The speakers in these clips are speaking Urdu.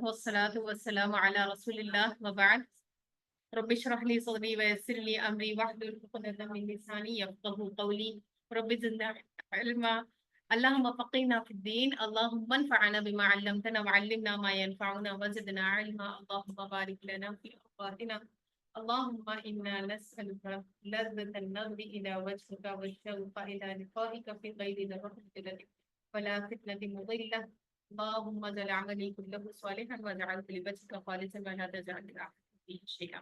والصلاة والسلام على رسول الله وبعد رب اشرح لي صدري ويسر لي أمري واحلل عقدة من لساني يفقهوا قولي رب زدنا علما. اللهم فقهنا في الدين، اللهم انفعنا بما علمتنا وعلمنا ما ينفعنا وزدنا علما. اللهم بارك لنا في أوقاتنا. اللهم إنا نسألك لذة النظر إلى وجهك والشوق إلى لقائك في غير ضرورة ولا فتنة مضلة. اللهم اجعل عملي كله صالحا واجعله لوجهك خالصا ولا تجعل لأحد فيه شيئا.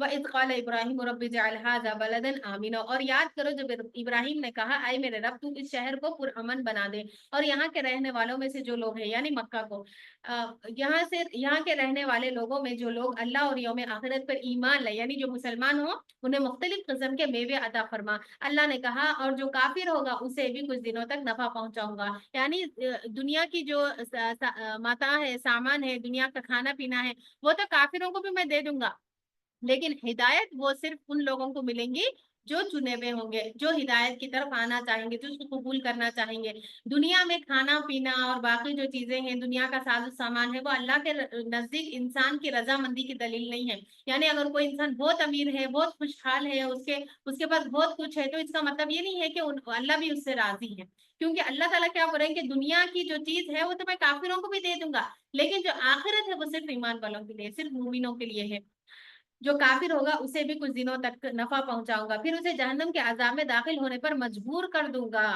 وَإِذْ قَالَ إِبْرَاهِيمُ رَبِّ اجْعَلْ هَٰذَا بَلَدًا آمِنًا، اور یاد کرو جب ابراہیم نے کہا اے میرے رب تو اس شہر کو پرامن بنا دے، اور یہاں کے رہنے والوں میں سے جو لوگ ہیں یعنی مکہ کو، یہاں کے رہنے والے لوگوں میں جو لوگ اللہ اور یوم آخرت پر ایمان لائے یعنی جو مسلمان ہوں انہیں مختلف قسم کے میوے عطا فرما۔ اللہ نے کہا اور جو کافر ہوگا اسے بھی کچھ دنوں تک نفع پہنچاؤں گا، یعنی دنیا کی جو متاع ہے، سامان ہے، دنیا کا کھانا پینا ہے، وہ تو کافروں کو بھی میں دے دوں گا، لیکن ہدایت وہ صرف ان لوگوں کو ملیں گی جو چنے ہوئے ہوں گے، جو ہدایت کی طرف آنا چاہیں گے، جو اس کو قبول کرنا چاہیں گے۔ دنیا میں کھانا پینا اور باقی جو چیزیں ہیں، دنیا کا ساز و سامان ہے، وہ اللہ کے نزدیک انسان کی رضامندی کی دلیل نہیں ہے۔ یعنی اگر کوئی انسان بہت امیر ہے، بہت خوشحال ہے، اس کے پاس بہت کچھ ہے، تو اس کا مطلب یہ نہیں ہے کہ اللہ بھی اس سے راضی ہے، کیونکہ اللہ تعالیٰ کیا بول رہے ہیں کہ دنیا کی جو چیز ہے وہ تو میں کافروں کو بھی دے دوں گا، لیکن جو آخرت ہے وہ صرف ایمان والوں کے لیے، صرف مومنوں کے لیے ہے۔ جو کافر ہوگا اسے بھی کچھ دنوں تک نفع پہنچاؤں گا، پھر اسے جہنم کے عذاب میں داخل ہونے پر مجبور کر دوں گا،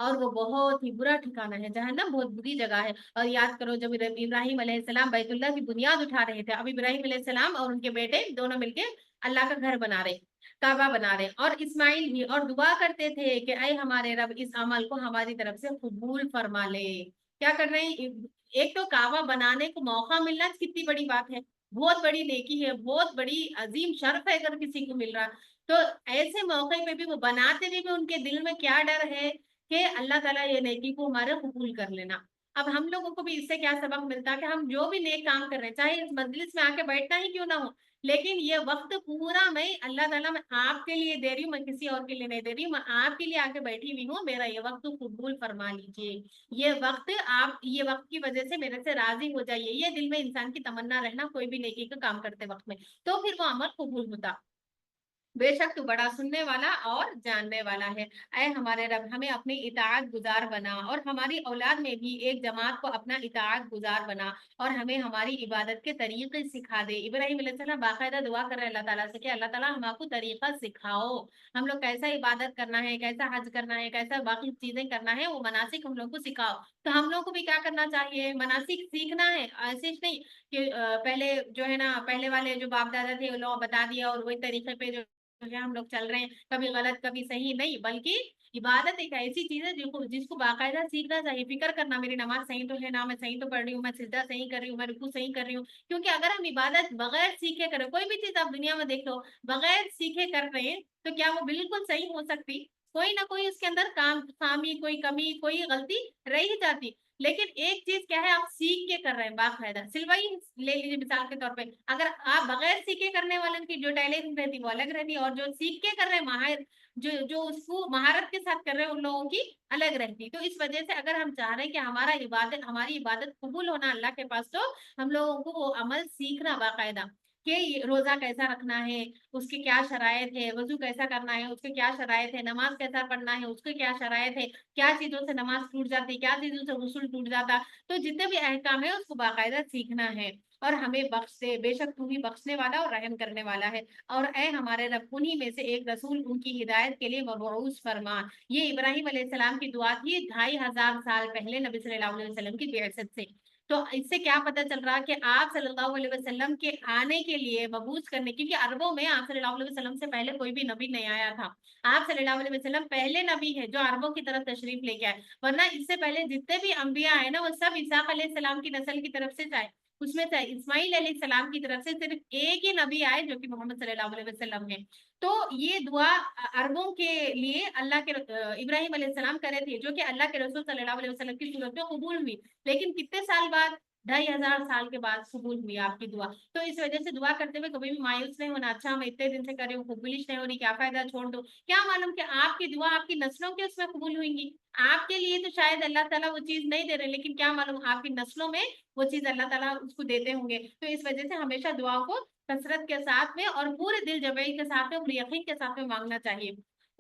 اور وہ بہت ہی برا ٹھکانہ ہے، جہنم بہت بری جگہ ہے۔ اور یاد کرو جب ابراہیم علیہ السلام بیت اللہ کی بنیاد اٹھا رہے تھے، اب ابراہیم علیہ السلام اور ان کے بیٹے دونوں مل کے اللہ کا گھر بنا رہے، کعبہ بنا رہے، اور اسماعیل بھی، اور دعا کرتے تھے کہ اے ہمارے رب اس عمل کو ہماری طرف سے قبول فرما لے۔ کیا کر رہے ہیں؟ ایک تو کعبہ بنانے کو موقع ملنا کتنی بڑی بات ہے، بہت بڑی نیکی ہے، بہت بڑی عظیم شرف ہے اگر کسی کو مل رہا، تو ایسے موقع پہ بھی وہ بناتے ہوئے بھی ان کے دل میں کیا ڈر ہے کہ اللہ تعالیٰ یہ نیکی کو ہمارے قبول کر لینا۔ اب ہم لوگوں کو بھی اس سے کیا سبق ملتا ہے کہ ہم جو بھی نیک کام کر رہے ہیں، چاہے اس مجلس میں آ کے بیٹھنا ہی کیوں نہ ہو، لیکن یہ وقت پورا میں اللہ تعالیٰ میں آپ کے لیے دے رہی ہوں، میں کسی اور کے لیے نہیں دے رہی ہوں، میں آپ کے لیے آ کے بیٹھی ہوئی ہوں، میرا یہ وقت قبول فرما لیجیے، یہ وقت کی وجہ سے میرے سے راضی ہو جائیے، یہ دل میں انسان کی تمنا رہنا کوئی بھی نیکی کا کام کرتے وقت میں، تو پھر وہ عمل قبول ہوتا۔ بے شک تو بڑا سننے والا اور جاننے والا ہے۔ اے ہمارے رب ہمیں اپنی اطاعت گزار بنا، اور ہماری اولاد میں بھی ایک جماعت کو اپنا اطاعت گزار بنا، اور ہمیں ہماری عبادت کے طریقے سکھا دے۔ ابراہیم علیہ السلام باقاعدہ دعا کر رہے ہیں اللہ تعالیٰ سے کہ اللہ تعالیٰ ہم کو طریقہ سکھاؤ، ہم لوگ کیسا عبادت کرنا ہے، کیسا حج کرنا ہے، کیسا باقی چیزیں کرنا ہے، وہ مناسک ہم لوگ کو سکھاؤ۔ تو ہم لوگ کو بھی کیا کرنا چاہیے؟ مناسک سیکھنا ہے، ایسے نہیں کہ پہلے جو ہے نا، پہلے والے جو باپ دادا تھے ان لوگوں بتا دیا اور وہی طریقے پہ جو ہم لوگ چل رہے ہیں، کبھی غلط کبھی صحیح نہیں، بلکہ عبادت ایک ایسی چیز ہے جس کو باقاعدہ سیکھنا چاہیے، فکر کرنا میری نماز صحیح تو ہے نا، میں صحیح تو پڑھ رہی ہوں، میں سجدہ صحیح کر رہی ہوں، میں رکوع صحیح کر رہی ہوں، کیونکہ اگر ہم عبادت بغیر سیکھے کریں، کوئی بھی چیز آپ دنیا میں دیکھ لو بغیر سیکھے کر رہے ہیں تو کیا وہ بالکل صحیح ہو سکتی؟ کوئی نہ کوئی اس کے اندر خامی، کوئی کمی، کوئی غلطی رہ ہی جاتی۔ لیکن ایک چیز کیا ہے، آپ سیکھ کے کر رہے ہیں باقاعدہ، سلوائی لے لیجیے مثال کے طور پہ، اگر آپ بغیر سیکھے کرنے والوں کی جو ٹیلنٹ رہتی وہ الگ رہتی، اور جو سیکھ کے کر رہے ہیں ماہر، جو اس کو مہارت کے ساتھ کر رہے ہیں ان لوگوں کی الگ رہتی۔ تو اس وجہ سے اگر ہم چاہ رہے ہیں کہ ہماری عبادت قبول ہونا اللہ کے پاس، تو ہم لوگوں کو وہ عمل سیکھنا باقاعدہ کہ روزہ کیسا رکھنا ہے، اس کی کیا شرائط ہے، وضو کیسا کرنا ہے اس کے کیا شرائط ہے، نماز کیسا پڑھنا ہے اس کے کیا شرائط ہے، کیا چیزوں سے نماز ٹوٹ جاتی، کیا چیزوں سے غسل ٹوٹ جاتا، تو جتنے بھی احکام ہے اس کو باقاعدہ سیکھنا ہے۔ اور ہمیں بخش دے، بے شک تو ہی بخشنے والا اور رحم کرنے والا ہے۔ اور اے ہمارے رب انہی میں سے ایک رسول ان کی ہدایت کے لیے مبعوث فرما۔ یہ ابراہیم علیہ السلام کی دعا تھی 2500 سال پہلے نبی صلی اللہ علیہ وسلم کی بعثت سے۔ تو اس سے کیا پتہ چل رہا کہ آپ صلی اللہ علیہ وسلم کے آنے کے لیے مبعوث کرنے، کیونکہ عربوں میں آپ صلی اللہ علیہ وسلم سے پہلے کوئی بھی نبی نہیں آیا تھا، آپ صلی اللہ علیہ وسلم پہلے نبی ہے جو عربوں کی طرف تشریف لے کے آئے، ورنہ اس سے پہلے جتنے بھی انبیاء ہیں نا وہ سب اسحاق علیہ السلام کی نسل کی طرف سے جائے، اس میں سے اسماعیل علیہ السلام کی طرف سے صرف ایک ہی نبی آئے جو کہ محمد صلی اللہ علیہ وسلم ہے۔ تو یہ دعا عربوں کے لیے اللہ کے ابراہیم علیہ السلام کرے تھے، جو کہ اللہ کے رسول صلی اللہ علیہ وسلم کی صورت میں قبول ہوئی، لیکن کتنے سال بعد؟ 2500 سال کے بعد قبول ہوئی آپ کی دعا۔ تو اس وجہ سے دعا کرتے ہوئے کبھی بھی مایوس نہیں ہونا، اچھا میں اتنے دن سے کر رہی ہوں قبولش نہیں ہو رہی، کیا فائدہ، چھوڑ دو، کیا معلوم کہ آپ کی دعا آپ کی نسلوں کے اس میں قبول ہوئیں گی۔ آپ کے لیے تو شاید اللہ تعالیٰ وہ چیز نہیں دے رہے، لیکن کیا معلوم آپ کی نسلوں میں وہ چیز اللہ تعالیٰ اس کو دیتے ہوں گے۔ تو اس وجہ سے ہمیشہ دعا کو کثرت کے ساتھ میں اور پورے دل جمعی کے ساتھ میں اور یقین کے ساتھ میں مانگنا چاہیے۔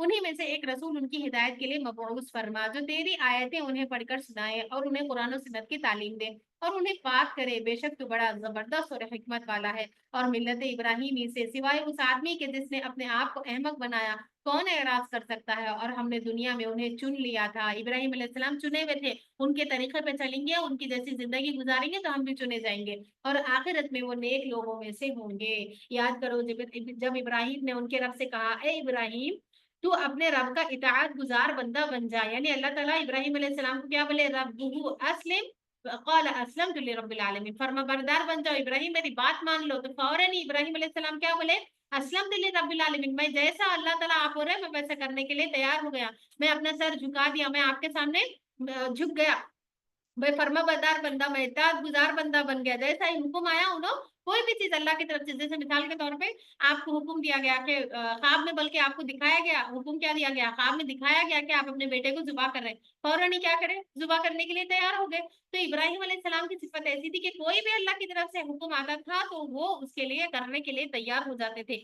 انہی میں سے ایک رسول ان کی ہدایت کے لیے مبعوث فرما جو تیری آیتیں انہیں پڑھ کر سنائے اور انہیں قرآن و سنت کی تعلیم دے اور انہیں پاک کرے، بے شک تو بڑا زبردست اور حکمت والا ہے۔ اور ملت ابراہیمی سے سوائے اس آدمی کے جس نے اپنے آپ کو احمق بنایا کون اعراض کر سکتا ہے؟ اور ہم نے دنیا میں انہیں چن لیا تھا، ابراہیم علیہ السلام چنے ہوئے تھے، ان کے طریقے پہ چلیں گے، ان کی جیسی زندگی گزاریں گے تو ہم بھی چنے جائیں گے اور آخرت میں وہ نیک لوگوں میں سے ہوں گے۔ یاد کرو جب ابراہیم نے ان کے رب سے کہا اے ابراہیم تو اپنے رب کا اطاعت گزار بندہ بن جا، یعنی اللہ تعالیٰ ابراہیم علیہ السلام کو کیا بولے؟ ربہ اسلم قال اسلمت لرب العالمین، فرما بردار بن جاؤ ابراہیم، میری بات مان لو۔ تو فوراً ابراہیم علیہ السلام کیا بولے؟ اسلمت لرب العالمین، میں جیسا اللہ تعالیٰ آپ ہو رہے میں ویسا کرنے کے لیے تیار ہو گیا، میں اپنا سر جھکا دیا، میں آپ کے سامنے جھک گیا، بے فرما بردار بندہ، میں اطاعت گزار بندہ بن گیا، جیسا ہی حکم آیا انہوں کوئی بھی چیز اللہ کی طرف سے، جیسے مثال کے طور پہ آپ کو حکم دیا گیا کہ خواب میں، بلکہ آپ کو دکھایا گیا، حکم کیا دیا گیا؟ خواب میں دکھایا گیا کہ آپ اپنے بیٹے کو ذبح کر رہے ہیں، فوراً ہی کیا کرے؟ ذبح کرنے کے لیے تیار ہو گئے۔ تو ابراہیم علیہ السلام کی صفت ایسی تھی کہ کوئی بھی اللہ کی طرف سے حکم آتا تھا تو وہ اس کے لیے کرنے کے لیے تیار ہو جاتے تھے۔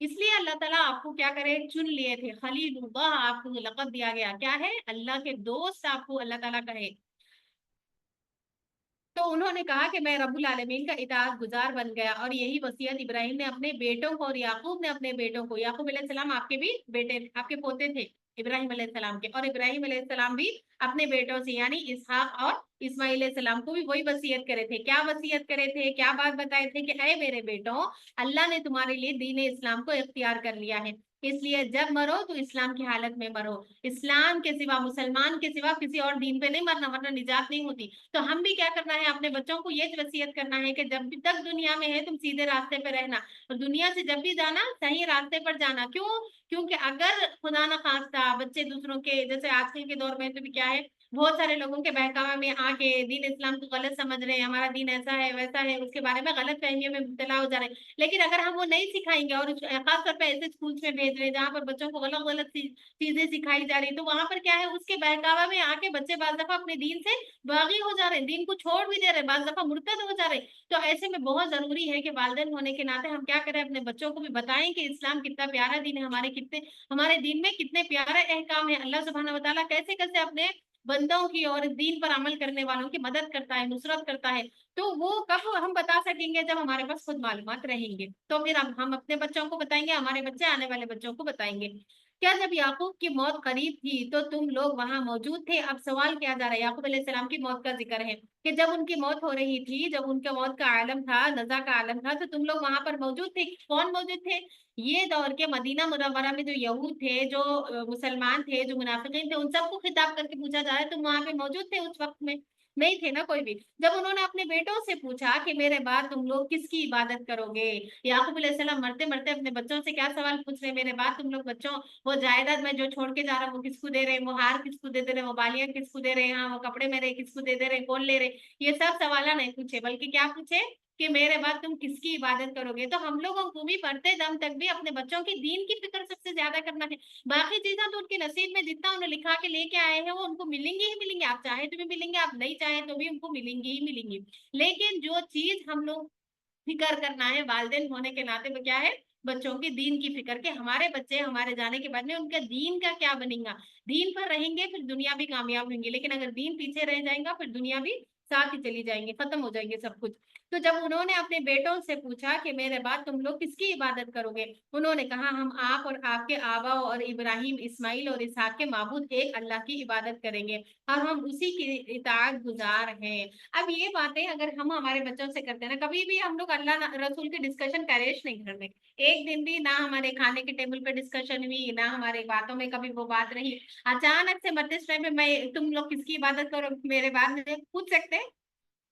اس لیے اللہ تعالیٰ آپ کو کیا کرے؟ چن لیے تھے، خلیل اللہ آپ کو لقب دیا گیا، کیا ہے؟ اللہ کے دوست آپ کو اللہ تعالیٰ کہے۔ تو انہوں نے کہا کہ میں رب العالمین کا اطاعت گزار بن گیا، اور یہی وصیت ابراہیم نے اپنے بیٹوں کو اور یعقوب نے اپنے بیٹوں کو، یعقوب علیہ السلام آپ کے بھی بیٹے، آپ کے پوتے تھے ابراہیم علیہ السلام کے، اور ابراہیم علیہ السلام بھی اپنے بیٹوں سے یعنی اسحاق اور اسماعیل علیہ السلام کو بھی وہی وصیت کرے تھے۔ کیا وصیت کرے تھے؟ کیا بات بتائے تھے کہ اے میرے بیٹوں، اللہ نے تمہارے لیے دین اسلام کو اختیار کر لیا ہے، اس لیے جب مرو تو اسلام کی حالت میں مرو، اسلام کے سوا، مسلمان کے سوا کسی اور دین پہ نہیں مرنا، ورنہ نجات نہیں ہوتی۔ تو ہم بھی کیا کرنا ہے؟ اپنے بچوں کو یہ وصیت کرنا ہے کہ جب بھی تک دنیا میں ہے تم سیدھے راستے پہ رہنا، اور دنیا سے جب بھی جانا صحیح راستے پر جانا۔ کیوں؟ کیونکہ اگر خدا نہ خواستہ بچے دوسروں کے، جیسے آج کل کے دور میں تو بھی کیا ہے، بہت سارے لوگوں کے بہکاوے میں آ کے دین اسلام کو غلط سمجھ رہے ہیں، ہمارا دین ایسا ہے ویسا ہے، اس کے بارے میں غلط فہمیوں میں مبتلا ہو جا رہے ہیں۔ لیکن اگر ہم وہ نہیں سکھائیں گے، اور خاص طور پہ ایسے اسکولس میں بھیج رہے ہیں جہاں پر بچوں کو غلط غلط چیزیں سکھائی جا رہی، تو وہاں پر کیا ہے، اس کے بہکاوے میں آ کے بچے بعض دفعہ اپنے دین سے باغی ہو جا رہے ہیں، دین کو چھوڑ بھی دے رہے ہیں، بعض دفعہ مرتد ہو جا رہے ہیں۔ تو ایسے میں بہت ضروری ہے کہ والدین ہونے کے ناطے ہم کیا کریں؟ اپنے بچوں کو بھی بتائیں کہ اسلام کتنا پیارا دین ہے، ہمارے دین میں کتنے پیارے احکام ہیں، اللہ سبحانہ و تعالیٰ کیسے کیسے اپنے بندوں کی اور دین پر عمل کرنے والوں کی مدد کرتا ہے، نصرت کرتا ہے۔ تو وہ کب ہم بتا سکیں گے؟ جب ہمارے پاس خود معلومات رہیں گے، تو پھر ہم اپنے بچوں کو بتائیں گے، ہمارے بچے آنے والے بچوں کو بتائیں گے۔ کیا جب یعقوب کی موت قریب تھی تو تم لوگ وہاں موجود تھے؟ اب سوال کیا جا رہا ہے، یعقوب علیہ السلام کی موت کا ذکر ہے کہ جب ان کی موت ہو رہی تھی، جب ان کے موت کا عالم تھا، نزا کا عالم تھا، تو تم لوگ وہاں پر موجود تھے؟ کون موجود تھے؟ یہ دور کے مدینہ منورہ میں جو یہود تھے، جو مسلمان تھے، جو منافقین تھے، ان سب کو خطاب کر کے پوچھا جا رہا ہے تم وہاں پہ موجود تھے اس وقت میں؟ نہیں تھے نا کوئی بھی۔ جب انہوں نے اپنے بیٹوں سے پوچھا کہ میرے بعد تم لوگ کس کی عبادت کرو گے، یعقوب علیہ السلام مرتے مرتے اپنے بچوں سے کیا سوال پوچھ رہے ہیں؟ میرے بعد تم لوگ بچوں، وہ جائیداد میں جو چھوڑ کے جا رہا ہوں وہ کس کو دے رہے ہیں، وہ ہار کس کو دے دے رہے ہیں، وہ بالیاں کس کو دے رہے ہیں، ہاں وہ کپڑے میرے کس کو دے دے رہے ہیں، کون لے رہے؟ یہ سب سوال نہیں پوچھے، بلکہ کیا پوچھے کہ میرے بعد تم کس کی عبادت کرو گے۔ تو ہم لوگوں کو بھی پڑھتے دم تک بھی اپنے بچوں کی دین کی فکر سب سے زیادہ کرنا ہے۔ باقی چیزیں تو ان کے نصیب میں جتنا انہیں لکھا کے لے کے آئے ہیں وہ ان کو ملیں گی ہی ملیں گی، آپ چاہیں تو بھی ملیں گے، آپ نہیں چاہیں تو بھی ان کو ملیں گی ہی ملیں گی۔ لیکن جو چیز ہم لوگ فکر کرنا ہے والدین ہونے کے ناطے میں، کیا ہے؟ بچوں کی دین کی فکر، کہ ہمارے بچے ہمارے جانے کے بعد میں ان کا دین کا کیا بنے گا۔ دین پر رہیں گے پھر دنیا بھی کامیاب ہویں گے، لیکن اگر دین پیچھے رہ جائیں گا پھر دنیا بھی ساتھ ہی چلی جائیں گے، ختم ہو جائیں گے سب کچھ۔ تو جب انہوں نے اپنے بیٹوں سے پوچھا کہ میرے بعد تم لوگ کس کی عبادت کرو گے، انہوں نے کہا ہم آپ اور آپ کے آبا اور ابراہیم، اسماعیل اور اسحاق کے معبود ایک اللہ کی عبادت کریں گے، اور ہم اسی کی اطاعت گزار ہیں۔ اب یہ باتیں اگر ہم ہمارے بچوں سے کرتے ہیں نا، کبھی بھی ہم لوگ اللہ رسول کی ڈسکشن کریش نہیں کرنے، ایک دن بھی نہ ہمارے کھانے کے ٹیبل پہ ڈسکشن ہوئی، نہ ہمارے باتوں میں کبھی وہ بات رہی، اچانک سے مرتے ٹائم پہ میں، تم لوگ کس کی عبادت کرو میرے بعد میں پوچھ سکتے ہیں؟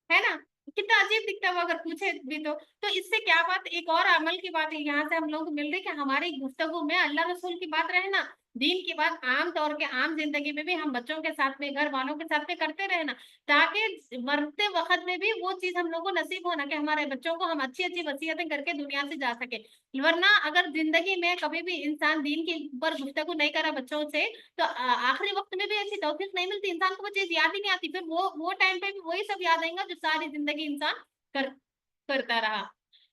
ہے نا؟ کتنا عجیب دکھتا ہے وہ اگر پوچھے بھی تو اس سے کیا بات، ایک اور عمل کی بات ہے یہاں سے ہم لوگوں کو مل رہی کہ ہماری گفتگو میں اللہ رسول کی بات رہنا، دین کی بات عام طور کے عام زندگی میں بھی ہم بچوں کے ساتھ میں، گھر والوں کے ساتھ میں کرتے رہنا، تاکہ مرتے وقت میں بھی وہ چیز ہم لوگوں کو نصیب ہونا کہ ہمارے بچوں کو ہم اچھی اچھی وصیتیں کر کے دنیا سے جا سکے۔ ورنہ اگر زندگی میں کبھی بھی انسان دین کے اوپر گفتگو نہیں کرا بچوں سے، تو آخری وقت میں بھی ایسی توفیق نہیں ملتی، انسان کو وہ چیز یاد ہی نہیں آتی، پھر وہ ٹائم پہ بھی وہی سب یاد آئیں گا جو ساری زندگی انسان کرتا رہا۔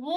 وہ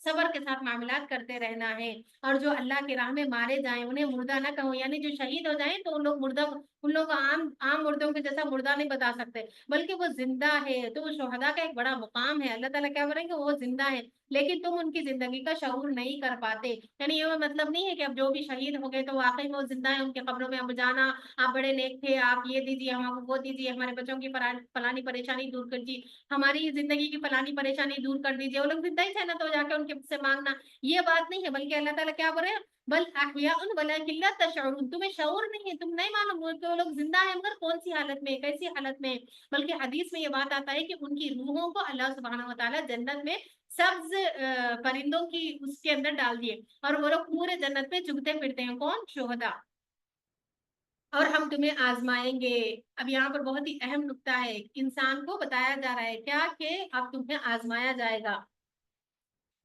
صبر کے ساتھ معاملات کرتے رہنا ہے. اور جو اللہ کی راہ میں مارے جائیں انہیں مردہ نہ کہو، یعنی جو شہید ہو جائیں تو ان لوگ مردہ، ان لوگ عام مردوں کے جیسا مردہ نہیں بتا سکتے، بلکہ وہ زندہ ہے. تو وہ شہداء کا ایک بڑا مقام ہے. اللہ تعالیٰ کیا بولیں گے، وہ زندہ ہے لیکن تم ان کی زندگی کا شعور نہیں کر پاتے. یعنی یہ مطلب نہیں ہے کہ اب جو بھی شہید ہو گئے تو واقعی وہ زندہ ہے، ان کے قبروں میں اب جانا، آپ بڑے نیک تھے، آپ یہ دیجیے، ہم وہ دیجیے، ہمارے بچوں کی فلانی پریشانی دور کر دیجیے، ہماری زندگی کی فلانی پریشانی دور کر دیجیے. وہ لوگ زندہ ہی تھے نا، تو جا کے ان کے سے مانگنا، یہ بات نہیں ہے. بلکہ اللہ تعالیٰ کیا بول رہے ہیں، بل احیاء ولکن لا تشعرون، تمہیں شعور نہیں ہے، تم نہیں معلوم کہ وہ لوگ زندہ ہیں مگر کون سی حالت میں، کیسی حالت میں. بلکہ حدیث میں یہ بات آتا ہے کہ ان کی روحوں کو اللہ سبحانہ و تعالیٰ جنت میں سبز پرندوں کی اس کے اندر ڈال دیے، اور وہ لوگ پورے جنت میں چگتے پھرتے ہیں. کون؟ شہداء. اور ہم تمہیں آزمائیں گے. اب یہاں پر بہت ہی اہم نقطہ ہے، انسان کو بتایا جا رہا ہے کیا، کہ اب تمہیں آزمایا جائے گا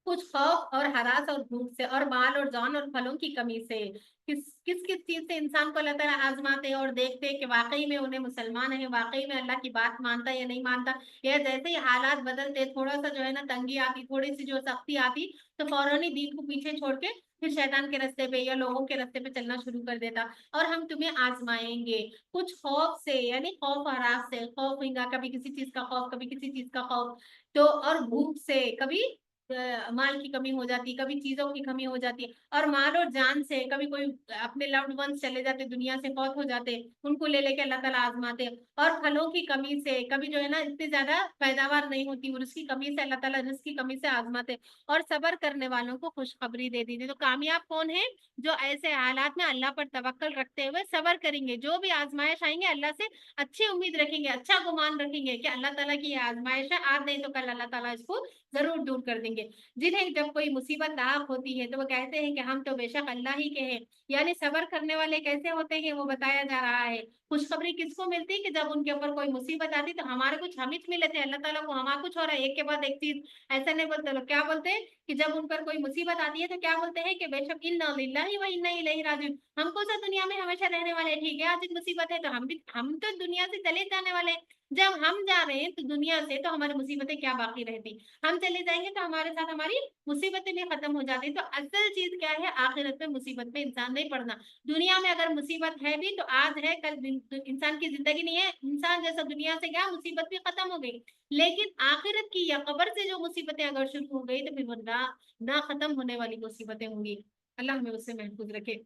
کچھ خوف اور ہراس اور بھوک سے، اور مال اور جان اور پھلوں کی کمی سے. کس کس چیز سے انسان کو اللہ تعالیٰ آزماتے ہیں اور دیکھتے ہیں کہ واقعی میں انہیں مسلمان ہے، واقعی میں اللہ کی بات مانتا ہے یا نہیں مانتا. یا جیسے ہی حالات بدلتے، تھوڑا سا جو ہے نا تنگی آتی، تھوڑی سی جو سختی آتی، تو فوراً ہی دین کو پیچھے چھوڑ کے پھر شیطان کے راستے پہ یا لوگوں کے راستے پہ چلنا شروع کر دیتا. اور ہم تمہیں آزمائیں گے کچھ خوف سے، یعنی خوف ہراس سے، خوف ہوگا کبھی کسی چیز کا خوف، کبھی کسی چیز کا خوف. تو اور بھوک سے، کبھی مال کی کمی ہو جاتی، کبھی چیزوں کی کمی ہو جاتی ہے. اور مال اور جان سے، کبھی کوئی اپنے لوڈ ونس چلے جاتے، دنیا سے فوت ہو جاتے، ان کو لے لے کے اللہ تعالیٰ آزماتے. اور پھلوں کی کمی سے، کبھی جو ہے نا اتنی زیادہ پیداوار نہیں ہوتی، اور اس کی کمی سے اللہ تعالیٰ رزق کی کمی سے آزماتے. اور صبر کرنے والوں کو خوشخبری دے دیجیے. تو کامیاب کون ہے؟ جو ایسے حالات میں اللہ پر توکل رکھتے ہوئے صبر کریں گے. جو بھی آزمائش آئیں گے اللہ سے اچھی امید رکھیں گے، اچھا گمان رکھیں گے کہ اللہ تعالیٰ کی یہ آزمائش ہے، آج نہیں تو کل اللہ تعالیٰ اس کو ضرور دور کر دیں گے. جنہیں جب کوئی مصیبت لاحق ہوتی ہے تو وہ کہتے ہیں کہ ہم تو بے شک اللہ ہی کے ہیں. یعنی صبر کرنے والے کیسے ہوتے ہیں وہ بتایا جا رہا ہے. خوشخبری کس کو ملتی ہے؟ کہ جب ان کے اوپر کوئی مصیبت آتی تو ہمارے کچھ ہم ہی ملے تھے، اللہ تعالیٰ کو ہمارا کچھ ہو رہا ہے، ایک کے بعد ایک چیز. ایسا نہیں بولتے لوگ، کیا بولتے ہیں کہ جب ان پر کوئی مصیبت آتی ہے تو کیا بولتے ہیں کہ بے شک انا للہ و انا الیہ راجعون، ہم کو سا دنیا میں ہمیشہ رہنے والے. ٹھیک ہے آج مصیبت ہے تو ہم تو دنیا سے چلے جانے والے. جب ہم جا رہے ہیں تو دنیا سے تو ہماری مصیبتیں کیا باقی رہتی، ہم چلے جائیں گے تو ہمارے ساتھ ہماری مصیبتیں بھی ختم ہو جاتی. تو اصل چیز کیا ہے، آخرت میں مصیبت میں انسان نہیں پڑنا. دنیا میں اگر مصیبت ہے بھی تو آج ہے، کل انسان کی زندگی نہیں ہے. انسان جیسا دنیا سے گیا، مصیبت بھی ختم ہو گئی. لیکن آخرت کی یا قبر سے جو مصیبتیں اگر شروع ہو گئی تو پھر وہ نہ ختم ہونے والی مصیبتیں ہوں گی. اللہ ہمیں اس سے محفوظ رکھے.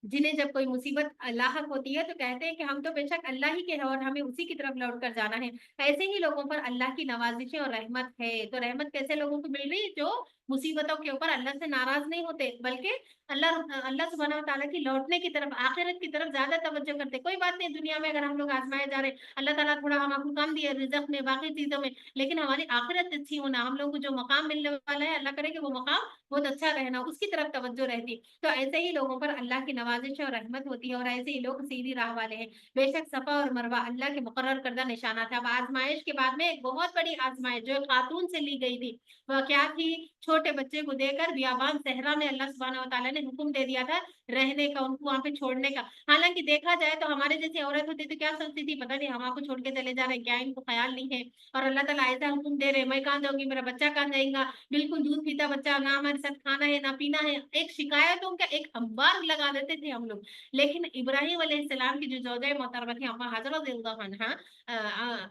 جنہیں جب کوئی مصیبت لاحق ہوتی ہے تو کہتے ہیں کہ ہم تو بے شک اللہ ہی کے ہیں اور ہمیں اسی کی طرف لوٹ کر جانا ہے. ایسے ہی لوگوں پر اللہ کی نوازشیں اور رحمت ہے. تو رحمت کیسے لوگوں کو مل رہی ہے؟ جو مصیبتوں کے اوپر اللہ سے ناراض نہیں ہوتے، بلکہ اللہ سبحانہ و تعالیٰ کی لوٹنے کی طرف، آخرت کی طرف زیادہ توجہ کرتے. کوئی بات نہیں، دنیا میں اگر ہم لوگ آزمائے جا رہے ہیں، اللہ تعالیٰ تھوڑا ہم کو کم دیا رزق میں، باقی چیزوں میں، لیکن ہماری آخرت اچھی ہونا، ہم لوگوں کو جو مقام ملنے والا ہے اللہ کرے کہ وہ مقام بہت اچھا رہنا، اس کی طرف توجہ رہتی. تو ایسے ہی لوگوں پر اللہ کی نوازش اور رحمت ہوتی ہے، اور ایسے ہی لوگ سیدھی راہ والے ہیں. بے شک صفا اور مروہ اللہ کے مقرر کردہ نشانات. اب آزمائش کے بعد میں ایک بہت بڑی آزمائش جو خاتون سے لی گئی تھی، وہ کیا تھی؟ چھوٹے بچے کو دے کر بیابان صحرا میں اللہ سبحانہ و تعالیٰ نے حکم دے دیا تھا رہنے کا، ان کو وہاں پہ چھوڑنے کا. حالانکہ دیکھا جائے تو ہمارے جیسی عورت ہوتی تو کیا سوچتی تھی، پتہ نہیں ہم آپ کو چھوڑ کے چلے جا رہے ہیں، کیا ان کو خیال نہیں ہے. اور اللہ تعالیٰ ایسا حکم دے رہے، میں کہاں جاؤں گی، میرا بچہ کہاں جائے گا، بالکل دودھ پیتا بچہ، نہ ہمارے ساتھ کھانا ہے نہ پینا ہے. ایک شکایتوں کا ایک انبار لگا دیتے تھے ہم لوگ. لیکن ابراہیم علیہ السلام کی جو زوجہ محترمہ تھی اما حضرت رضی اللہ عنہا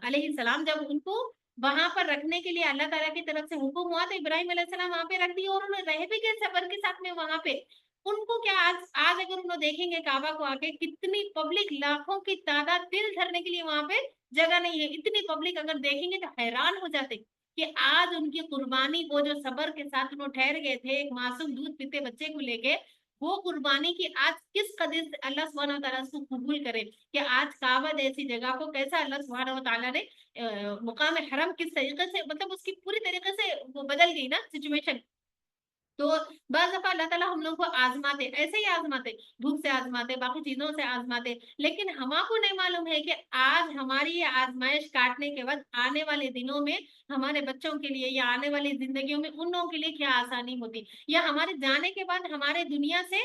علیہ السلام، جب ان کو وہاں پر رکھنے کے لیے اللہ تعالیٰ کی طرف سے حکم ہوا تو ابراہیم علیہ السلام وہاں پہ رکھ دیا، اور انہوں نے رہ بھی گئے صبر کے ساتھ میں وہاں پہ. ان کو کیا آج اگر انہوں دیکھیں گے کعبہ کو آ کے، کتنی پبلک، لاکھوں کی تعداد، دل دھرنے کے لیے وہاں پہ جگہ نہیں ہے. اتنی پبلک اگر دیکھیں گے تو حیران ہو جاتے کہ آج ان کی قربانی، وہ جو صبر کے ساتھ انہوں ٹھہر گئے تھے ایک معصوم دودھ پیتے بچے کو لے کے، وہ قربانی کی آج کس قدر سے اللہ سبحانہ و تعالیٰ اس کو قبول کرے. کہ آج کعبہ جیسی جگہ کو کیسا اللہ سبحانہ و تعالیٰ نے مقام حرم کس طریقے سے، مطلب اس کی پوری طریقے سے وہ بدل گئی نا سچویشن. تو بعض دفعہ اللہ تعالیٰ ہم لوگ کو آزماتے، ایسے ہی آزماتے، بھوک سے آزماتے، باقی چیزوں سے آزماتے. لیکن ہم کو نہیں معلوم ہے کہ آج ہماری یہ آزمائش کاٹنے کے بعد آنے والے دنوں میں ہمارے بچوں کے لیے یا آنے والی زندگیوں میں ان لوگوں کے لیے کیا آسانی ہوتی، یا ہمارے جانے کے بعد ہمارے دنیا سے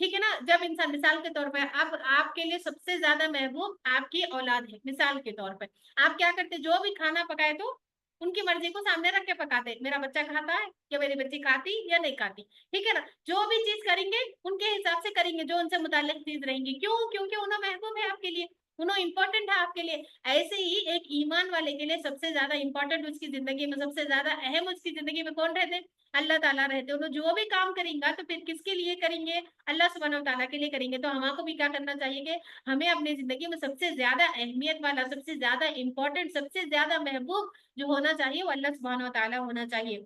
ٹھیک ہے نا, جب انسان مثال کے طور پر اب آپ کے لیے سب سے زیادہ محبوب آپ کی اولاد ہے, مثال کے طور پر آپ کیا کرتے, جو بھی کھانا پکائے تو ان کی مرضی کو سامنے رکھ کے پکاتے, میرا بچہ کھاتا ہے یا میری بچی کھاتی یا نہیں کھاتی, ٹھیک ہے نا, جو بھی چیز کریں گے ان کے حساب سے کریں گے, جو ان سے متعلق چیز رہیں گی, کیوں, کیونکہ انہیں محبوب ہے آپ کے لیے, انہوں امپورٹنٹ ہے آپ کے لیے. ایسے ہی ایک ایمان والے کے لیے سب سے زیادہ امپورٹنٹ اس کی زندگی میں, سب سے زیادہ اہم اس کی زندگی میں کون رہتے, اللہ تعالیٰ رہتے. انہوں جو بھی کام کریں گا تو پھر کس کے لیے کریں گے, اللہ سبحانہ و تعالیٰ کے لیے کریں گے. تو ہم کو بھی کیا کرنا چاہیے کہ ہمیں اپنی زندگی میں سب سے زیادہ اہمیت والا, سب سے زیادہ امپورٹنٹ, سب سے زیادہ محبوب جو ہونا چاہیے وہ اللہ سبحانہ و تعالیٰ ہونا چاہیے.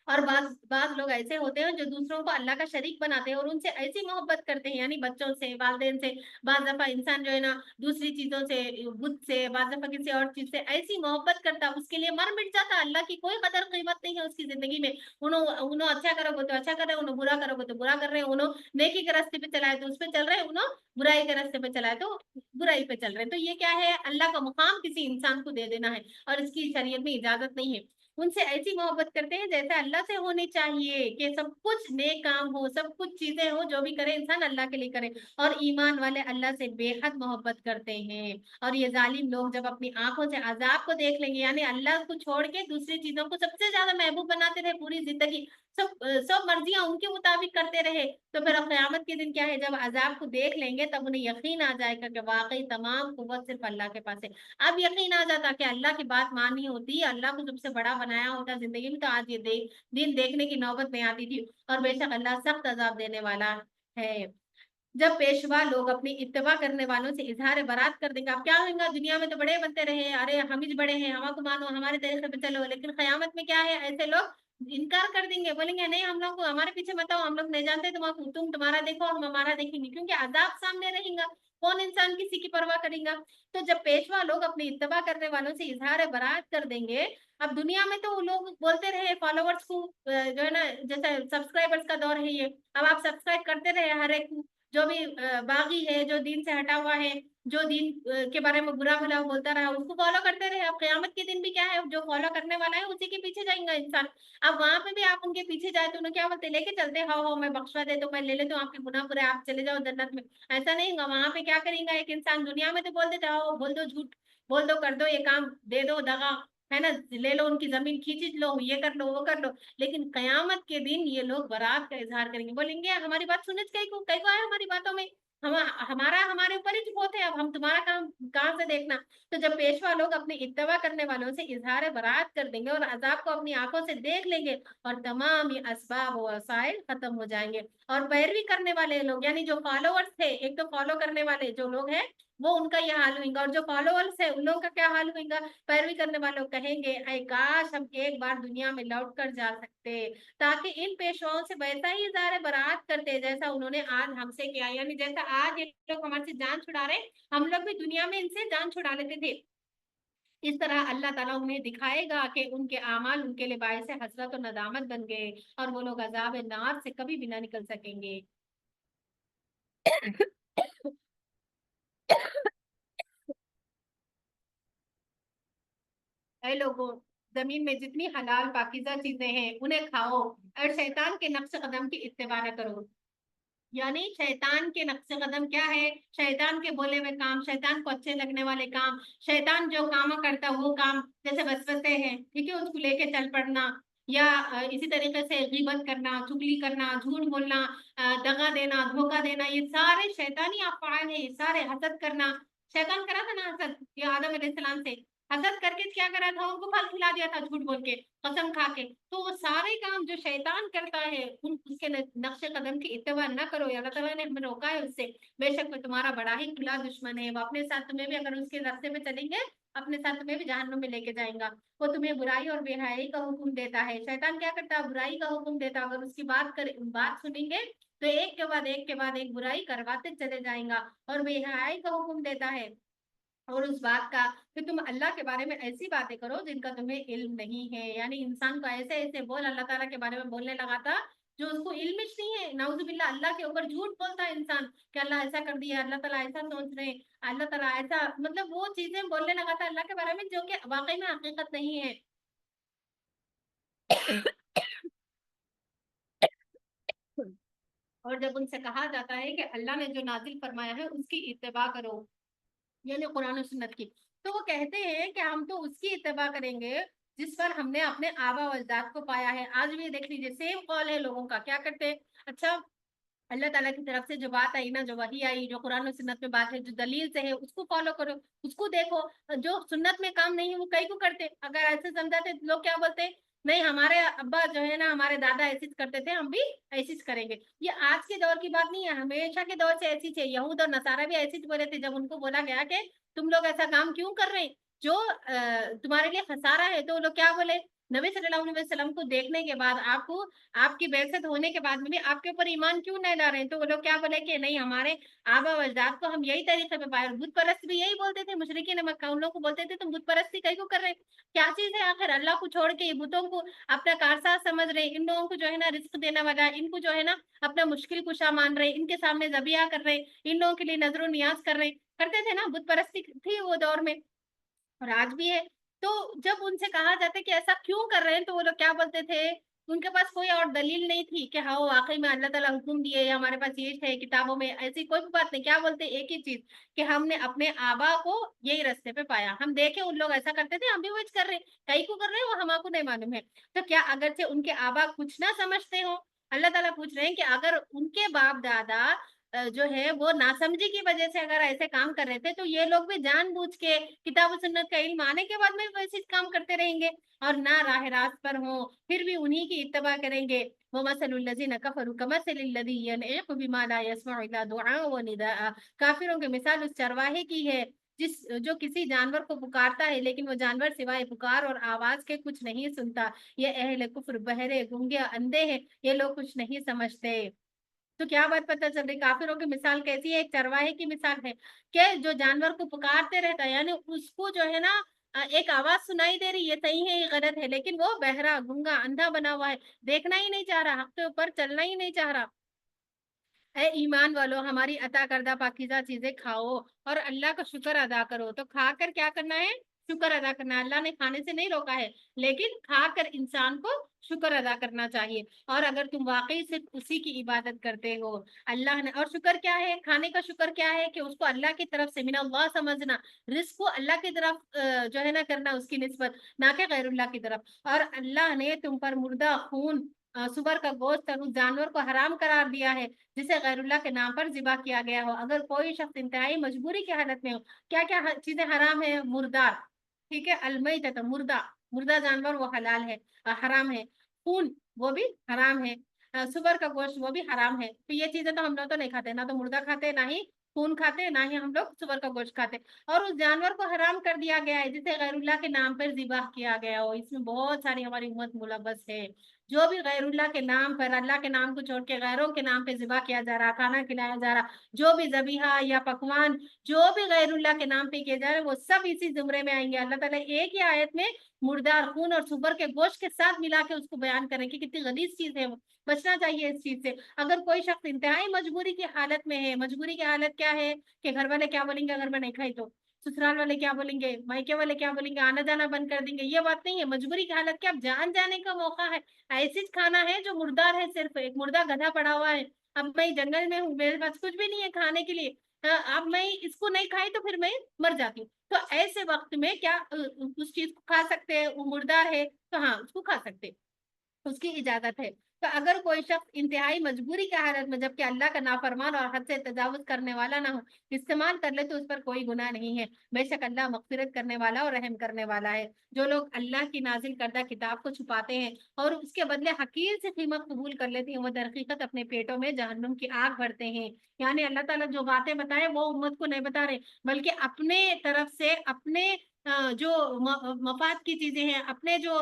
اور بعض بعض لوگ ایسے ہوتے ہیں جو دوسروں کو اللہ کا شریک بناتے ہیں اور ان سے ایسی محبت کرتے ہیں, یعنی بچوں سے, والدین سے, بعض دفعہ انسان جو ہے نا دوسری چیزوں سے, بت سے, بعض دفعہ کسی اور چیز سے ایسی محبت کرتا, اس کے لیے مر مٹ جاتا, اللہ کی کوئی قدر قیمت نہیں ہے اس کی زندگی میں. انہوں اچھا کرو گے تو اچھا کر رہے ہیں, انہوں برا کرو گے تو برا کر رہے ہیں, انہوں نیکی کے راستے پہ چلائے تو اس پہ چل رہے ہیں, انہوں برائی کے راستے پہ چلائے تو برائی پہ چل رہے ہیں. تو یہ کیا ہے, اللہ کا مقام کسی انسان کو دے دینا ہے, اور اس کی شریعت میں اجازت نہیں ہے. ان سے ایسی محبت کرتے ہیں جیسے اللہ سے ہونی چاہیے, کہ سب کچھ نیک کام ہو, سب کچھ چیزیں ہو, جو بھی کرے انسان اللہ کے لیے کرے. اور ایمان والے اللہ سے بے حد محبت کرتے ہیں. اور یہ ظالم لوگ جب اپنی آنکھوں سے عذاب کو دیکھ لیں گے, یعنی اللہ کو چھوڑ کے دوسری چیزوں کو سب سے زیادہ محبوب بناتے رہے پوری زندگی, سب مرضیاں ان کے مطابق کرتے رہے, تو پھر قیامت کے دن کیا ہے, جب عذاب کو دیکھ لیں گے تب انہیں یقین آ جائے گا کہ واقعی تمام قوت صرف اللہ کے پاس ہے. اب یقین آ جاتا کہ اللہ کی بات ماننی ہوتی, اللہ کو سب سے بڑا بنایا ہوتا زندگی میں, تو آج یہ دن دیکھنے کی نوبت نہیں آتی تھی. اور بے شک اللہ سخت عذاب دینے والا ہے. جب پیشوا لوگ اپنی اتباع کرنے والوں سے اظہار برات کر دیں گے, اب کیا ہوگا, دنیا میں تو بڑے بنتے رہے, ارے ہم ہی بڑے ہیں, ہم کو مانو, ہمارے طریقے پہ چلو, لیکن قیامت میں کیا ہے, ایسے لوگ انکار کر دیں گے, بولیں گے نہیں ہم لوگ کو ہمارے پیچھے مت آؤ, ہم لوگ نہیں جانتے, تم تمہارا دیکھو, ہم ہمارا دیکھیں گے, کیونکہ عذاب سامنے رہیں گا, کون انسان کسی کی پرواہ کرے گا. تو جب پیشوا لوگ اپنی اتباع کرنے والوں سے اظہار برات کر دیں گے, اب دنیا میں تو وہ لوگ بولتے رہے فالوورز کو, جو ہے نا جیسے سبسکرائبرز کا دور ہے یہ, اب آپ سبسکرائب کرتے رہے ہر ایک جو بھی باغی ہے, جو دین سے ہٹا ہوا ہے, جو دین کے بارے میں برا بھلا بولتا رہا, اس کو فالو کرتے رہے. اب قیامت کے دن بھی کیا ہے, جو فالو کرنے والا ہے اسی کے پیچھے جائیں گا انسان. اب وہاں پہ بھی آپ ان کے پیچھے جائے تو انہیں کیا بولتے, لے کے چلتے, ہاؤ میں بخشوا دے تو میں لے لیتا ہوں آپ کے گناہ پورے, آپ چلے جاؤ جنت میں. ایسا نہیں ہوگا, وہاں پہ کیا کریں گا, ایک انسان دنیا میں تو بول دیتا, ہو بول دو جھوٹ, بول دو, کر دو یہ کام, دے دو دغا, ہے نا, لے لو ان کی زمین, کھینچ لو, یہ کر لو, وہ کر لو. لیکن قیامت کے دن یہ لوگ برات کا اظہار کریں گے, بولیں گے ہماری بات سننے کئی کو ہے, ہماری باتوں میں ہمارے اوپر ہی چپ ہوتے, اب ہم تمہارا کام کہاں سے دیکھنا. تو جب پیشوا لوگ اپنی اتباع کرنے والوں سے اظہار برات کر دیں گے اور عذاب کو اپنی آنکھوں سے دیکھ لیں گے, اور تمام یہ اسباب و وسائل ختم ہو جائیں گے, اور پیروی کرنے والے لوگ, یعنی جو فالوورز تھے, ایک تو فالو کرنے والے جو لوگ ہیں وہ ان کا یہ حال ہوئے گا, اور جو فالوورز ہے ان لوگوں کا کیا حال ہوئے گا, پیروی کرنے والوں کہیں گے اے کاش ہم ایک بار دنیا میں لوٹ کر جا سکتے, تاکہ ان پیشواؤں سے ویسا ہی اظہار برات کرتے جیسا انہوں نے آج ہم سے کیا, یعنی جیسا آج یہ لوگ ہمارے سے جان چھڑا رہے, ہم لوگ بھی دنیا میں ان سے جان چھڑا لیتے تھے. اس طرح اللہ تعالیٰ انہیں دکھائے گا کہ ان کے اعمال ان کے لیے باعث حسرت و ندامت بن گئے, اور وہ لوگ عذاب نار سے کبھی بھی نہ نکل سکیں گے. اے لوگوں, زمین میں جتنی حلال پاکیزہ چیزیں ہیں انہیں کھاؤ, اور شیطان کے نقش قدم کی اتباع نہ کرو. یعنی شیطان کے نقش قدم کیا ہے, شیطان کے بولے ہوئے کام, شیطان کو اچھے لگنے والے کام, شیطان جو کام کرتا وہ کام, جیسے وسوسے ہیں, ٹھیک ہے, اس کو لے کے چل پڑنا, یا اسی طریقے سے غیبت کرنا, چگلی کرنا, جھوٹ بولنا, دغا دینا, دھوکا دینا, یہ سارے شیطانی افعال ہیں. یہ سارے حسد کرنا, شیطان کرا تھا نا حسد, یہ آدم علیہ السلام سے حسد کر کے کیا کرا تھا, ان کو پھل کھلا دیا تھا جھوٹ بول کے, قسم کھا کے. تو وہ سارے کام جو شیطان کرتا ہے اس کے نقش قدم کی اتباع نہ کرو, اللہ تعالیٰ نے ہمیں روکا ہے اس سے. بے شک وہ تمہارا بڑا ہی کھلا دشمن ہے, وہ اپنے ساتھ تمہیں بھی, اگر اس کے راستے میں چلیں گے, اپنے ساتھ تمہیں بھی جہنم میں لے کے جائیں گا. وہ تمہیں برائی اور بے حیائی کا حکم دیتا ہے. شیطان کیا کرتا ہے, برائی کا حکم دیتا ہے, اگر اس کی بات سنیں گے تو ایک کے بعد ایک کے بعد ایک برائی کرواتے چلے جائیں گا, اور بے حیائی کا حکم دیتا ہے, اور اس بات کا کہ تم اللہ کے بارے میں ایسی باتیں کرو جن کا تمہیں علم نہیں ہے. یعنی انسان کو ایسے ایسے بول اللہ تعالیٰ کے بارے میں بولنے لگا تھا جو اس کو علم نہیں ہے. نعوذ باللہ, اللہ کے اوپر جھوٹ بولتا ہے انسان کہ اللہ ایسا کر دیا, اللہ تعالیٰ ایسا سوچ رہے ہیں, اللہ تعالیٰ ایسا, مطلب وہ چیزیں بولنے لگا تھا اللہ کے بارے میں جو کہ واقعی میں حقیقت نہیں ہے. اور جب ان سے کہا جاتا ہے کہ اللہ نے جو نازل فرمایا ہے اس کی اتباع کرو، یعنی قرآن و سنت کی، تو وہ کہتے ہیں کہ ہم تو اس کی اتباع کریں گے جس پر ہم نے اپنے آبا و اجداد کو پایا ہے۔ آج بھی دیکھ لیجیے سیم قول ہے لوگوں کا، کیا کرتے ہیں، اچھا اللہ تعالیٰ کی طرف سے جو بات آئی نا، جو وحی آئی، جو قرآن و سنت میں بات ہے، جو دلیل سے ہے، اس کو فالو کرو، اس کو دیکھو۔ جو سنت میں کام نہیں ہے وہ کئی کو کرتے، اگر ایسے سمجھاتے لوگ کیا بولتے ہیں، نہیں ہمارے ابا جو ہے نا، ہمارے دادا ایسے کرتے تھے، ہم بھی ایسے کریں گے۔ یہ آج کے دور کی بات نہیں ہے، ہمیشہ کے دور سے ایسی تھے، یہود اور نصارہ بھی ایسے بولے تھے۔ جب ان کو بولا گیا کہ تم لوگ ایسا کام کیوں کر رہے ہیں جو تمہارے لیے خسارہ ہے، تو وہ لوگ کیا بولے، نبی صلی اللہ علیہ وسلم کو دیکھنے کے بعد، آپ کو، آپ کی بعثت ہونے کے بعد میں بھی آپ کے اوپر ایمان کیوں نہیں لا رہے ہیں، تو وہ لوگ کیا بولے کہ نہیں ہمارے آبا و اجداد کو ہم یہی طریقے پہ پائے۔ بت پرست بھی یہی بولتے تھے، مشرکین مکہ ان لوگ کو بولتے تھے تم بت پرستی کہیں کو کر رہے ہیں، کیا چیز ہے آخر، اللہ کو چھوڑ کے یہ بتوں کو اپنا کارساز سمجھ رہے ہیں، ان لوگوں کو جو ہے نا رزق دینے والا، ان کو جو ہے نا اپنا مشکل کشا مان رہے ہیں، ان کے سامنے ذبیحہ کر رہے ہیں، ان لوگوں کے لیے نظر و نیاز کر رہے ہیں، کرتے تھے نا، بت پرستی تھی وہ دور میں، اور آج بھی ہے۔ تو جب ان سے کہا جاتا ہے کہ ایسا کیوں کر رہے ہیں، تو وہ لوگ کیا بولتے تھے، ان کے پاس کوئی اور دلیل نہیں تھی کہ ہاں واقعی میں اللہ تعالیٰ حکم دیے یا ہمارے پاس یہ ہے کتابوں میں، ایسی کوئی بھی بات نہیں، کیا بولتے ایک ہی چیز کہ ہم نے اپنے آبا کو یہی رستے پہ پایا، ہم دیکھے ان لوگ ایسا کرتے تھے، ہم بھی وہی کر رہے ہیں، کئی کو کر رہے ہیں وہ ہم کو نہیں معلوم ہے۔ تو کیا اگرچہ ان کے آبا کچھ نہ سمجھتے ہو، اللہ تعالیٰ پوچھ رہے ہیں کہ اگر ان کے باپ دادا جو ہے وہ ناسمجھی کی وجہ سے اگر ایسے کام کر رہے تھے، تو یہ لوگ بھی جان بوجھ کے کتاب و سنت کا علم آنے کے بعد میں ویسے کام کرتے رہیں گے اور نہ راہ راست پر ہوں، پھر بھی انہی کی اتباع کریں گے۔ وَمَثَلُ الَّذِينَ كَفَرُوا كَمَثَلِ الَّذِي يَنْعِقُ بِمَا لَا يَسْمَعُ إِلَّا دُعَاءً وَنِدَاءً۔ کافروں کی مثال اس چرواہے کی ہے جو کسی جانور کو پکارتا ہے لیکن وہ جانور سوائے پکار اور آواز کے کچھ نہیں سنتا۔ یہ اہل کفر بہرے گونگے اندھے ہیں، یہ لوگ کچھ نہیں سمجھتے۔ تو کیا بات پتہ چل رہی، کافروں کی مثال کیسی ہے، ایک چرواہے کی مثال ہے کہ جو جانور کو پکارتے رہتا ہے، یعنی اس کو جو ہے نا ایک آواز سنائی دے رہی، یہ صحیح ہے یہ غلط ہے، لیکن وہ بہرا گنگا اندھا بنا ہوا ہے، دیکھنا ہی نہیں چاہ رہا، حق کے اوپر چلنا ہی نہیں چاہ رہا۔ اے ایمان والو، ہماری عطا کردہ پاکیزہ چیزیں کھاؤ اور اللہ کا شکر ادا کرو۔ تو کھا کر کیا کرنا ہے، شکر ادا کرنا ہے، اللہ نے کھانے سے نہیں روکا ہے، لیکن کھا کر انسان کو شکر ادا کرنا چاہیے۔ اور اگر تم واقعی صرف اسی کی عبادت کرتے ہو، اللہ نے، اور شکر کیا ہے، کھانے کا شکر کیا ہے کہ اس کو اللہ کی طرف سے من اللہ سمجھنا، رزق کو اللہ کی طرف جو ہے نا کرنا، اس کی نسبت، نہ کہ غیر اللہ کی طرف۔ اور اللہ نے تم پر مردہ خون، سور کا گوشت اور اس جانور کو حرام قرار دیا ہے جسے غیر اللہ کے نام پر ذبح کیا گیا ہو۔ اگر کوئی شخص انتہائی مجبوری کی حالت میں ہو، کیا کیا چیزیں حرام ہے، مردار، ٹھیک ہے، المیتۃ مردہ، مردہ جانور وہ حلال ہے، حرام ہے، خون وہ بھی حرام ہے، سور کا گوشت وہ بھی حرام ہے۔ تو یہ چیزیں تو ہم لوگ تو نہیں کھاتے، نہ تو مردہ کھاتے، نہ ہی خون کھاتے، نہ ہی ہم لوگ سور کا گوشت کھاتے۔ اور اس جانور کو حرام کر دیا گیا ہے جسے غیر اللہ کے نام پر ذبح کیا گیا ہو، اس میں بہت ساری ہماری امت ملوث ہے۔ جو بھی غیر اللہ کے نام پر، اللہ کے نام کو چھوڑ کے غیروں کے نام پہ ذبح کیا جا رہا، کھانا کھلایا جا رہا، جو بھی ذبیحہ یا پکوان جو بھی غیر اللہ کے نام پہ کیے جا رہے، وہ سب اسی زمرے میں آئیں گے۔ اللہ تعالیٰ ایک ہی آیت میں مردار خون اور سور کے گوشت کے ساتھ ملا کے اس کو بیان کریں کہ کتنی غلیظ چیز ہے وہ، بچنا چاہیے اس چیز سے۔ اگر کوئی شخص انتہائی مجبوری کی حالت میں ہے، مجبوری کی حالت کیا ہے کہ گھر والے کیا بولیں گے اگر میں نہیں کھائی تو، سسرال والے کیا بولیں گے، مائکے والے کیا بولیں گے، آنا جانا بند کر دیں گے، یہ بات نہیں ہے۔ مجبوری کی حالت کیا، اب جان جانے کا موقع ہے، ایسی کھانا ہے جو مردار ہے، صرف ایک مردہ گدھا پڑا ہوا ہے، اب میں جنگل میں ہوں، میرے پاس کچھ بھی نہیں ہے کھانے کے لیے، اب میں اس کو نہیں کھائی تو پھر میں مر جاتی ہوں۔ تو ایسے وقت میں کیا اس چیز کو کھا سکتے ہیں، وہ مردار ہے تو ہاں اس کو کھا سکتے، اس کی اجازت ہے۔ تو اگر کوئی شخص انتہائی مجبوری کی حالت میں، جبکہ اللہ کا نافرمان اور حد سے تجاوز کرنے والا نہ ہو، استعمال کر لے تو اس پر کوئی گناہ نہیں ہے، بے شک اللہ مغفرت کرنے والا اور رحم کرنے والا ہے۔ جو لوگ اللہ کی نازل کردہ کتاب کو چھپاتے ہیں اور اس کے بدلے حقیر سے قیمت قبول کر لیتے ہیں، وہ در حقیقت اپنے پیٹوں میں جہنم کی آگ بھرتے ہیں۔ یعنی اللہ تعالیٰ جو باتیں بتائے وہ امت کو نہیں بتا رہے، بلکہ اپنے طرف سے اپنے جو مفاد کی چیزیں ہیں، اپنے جو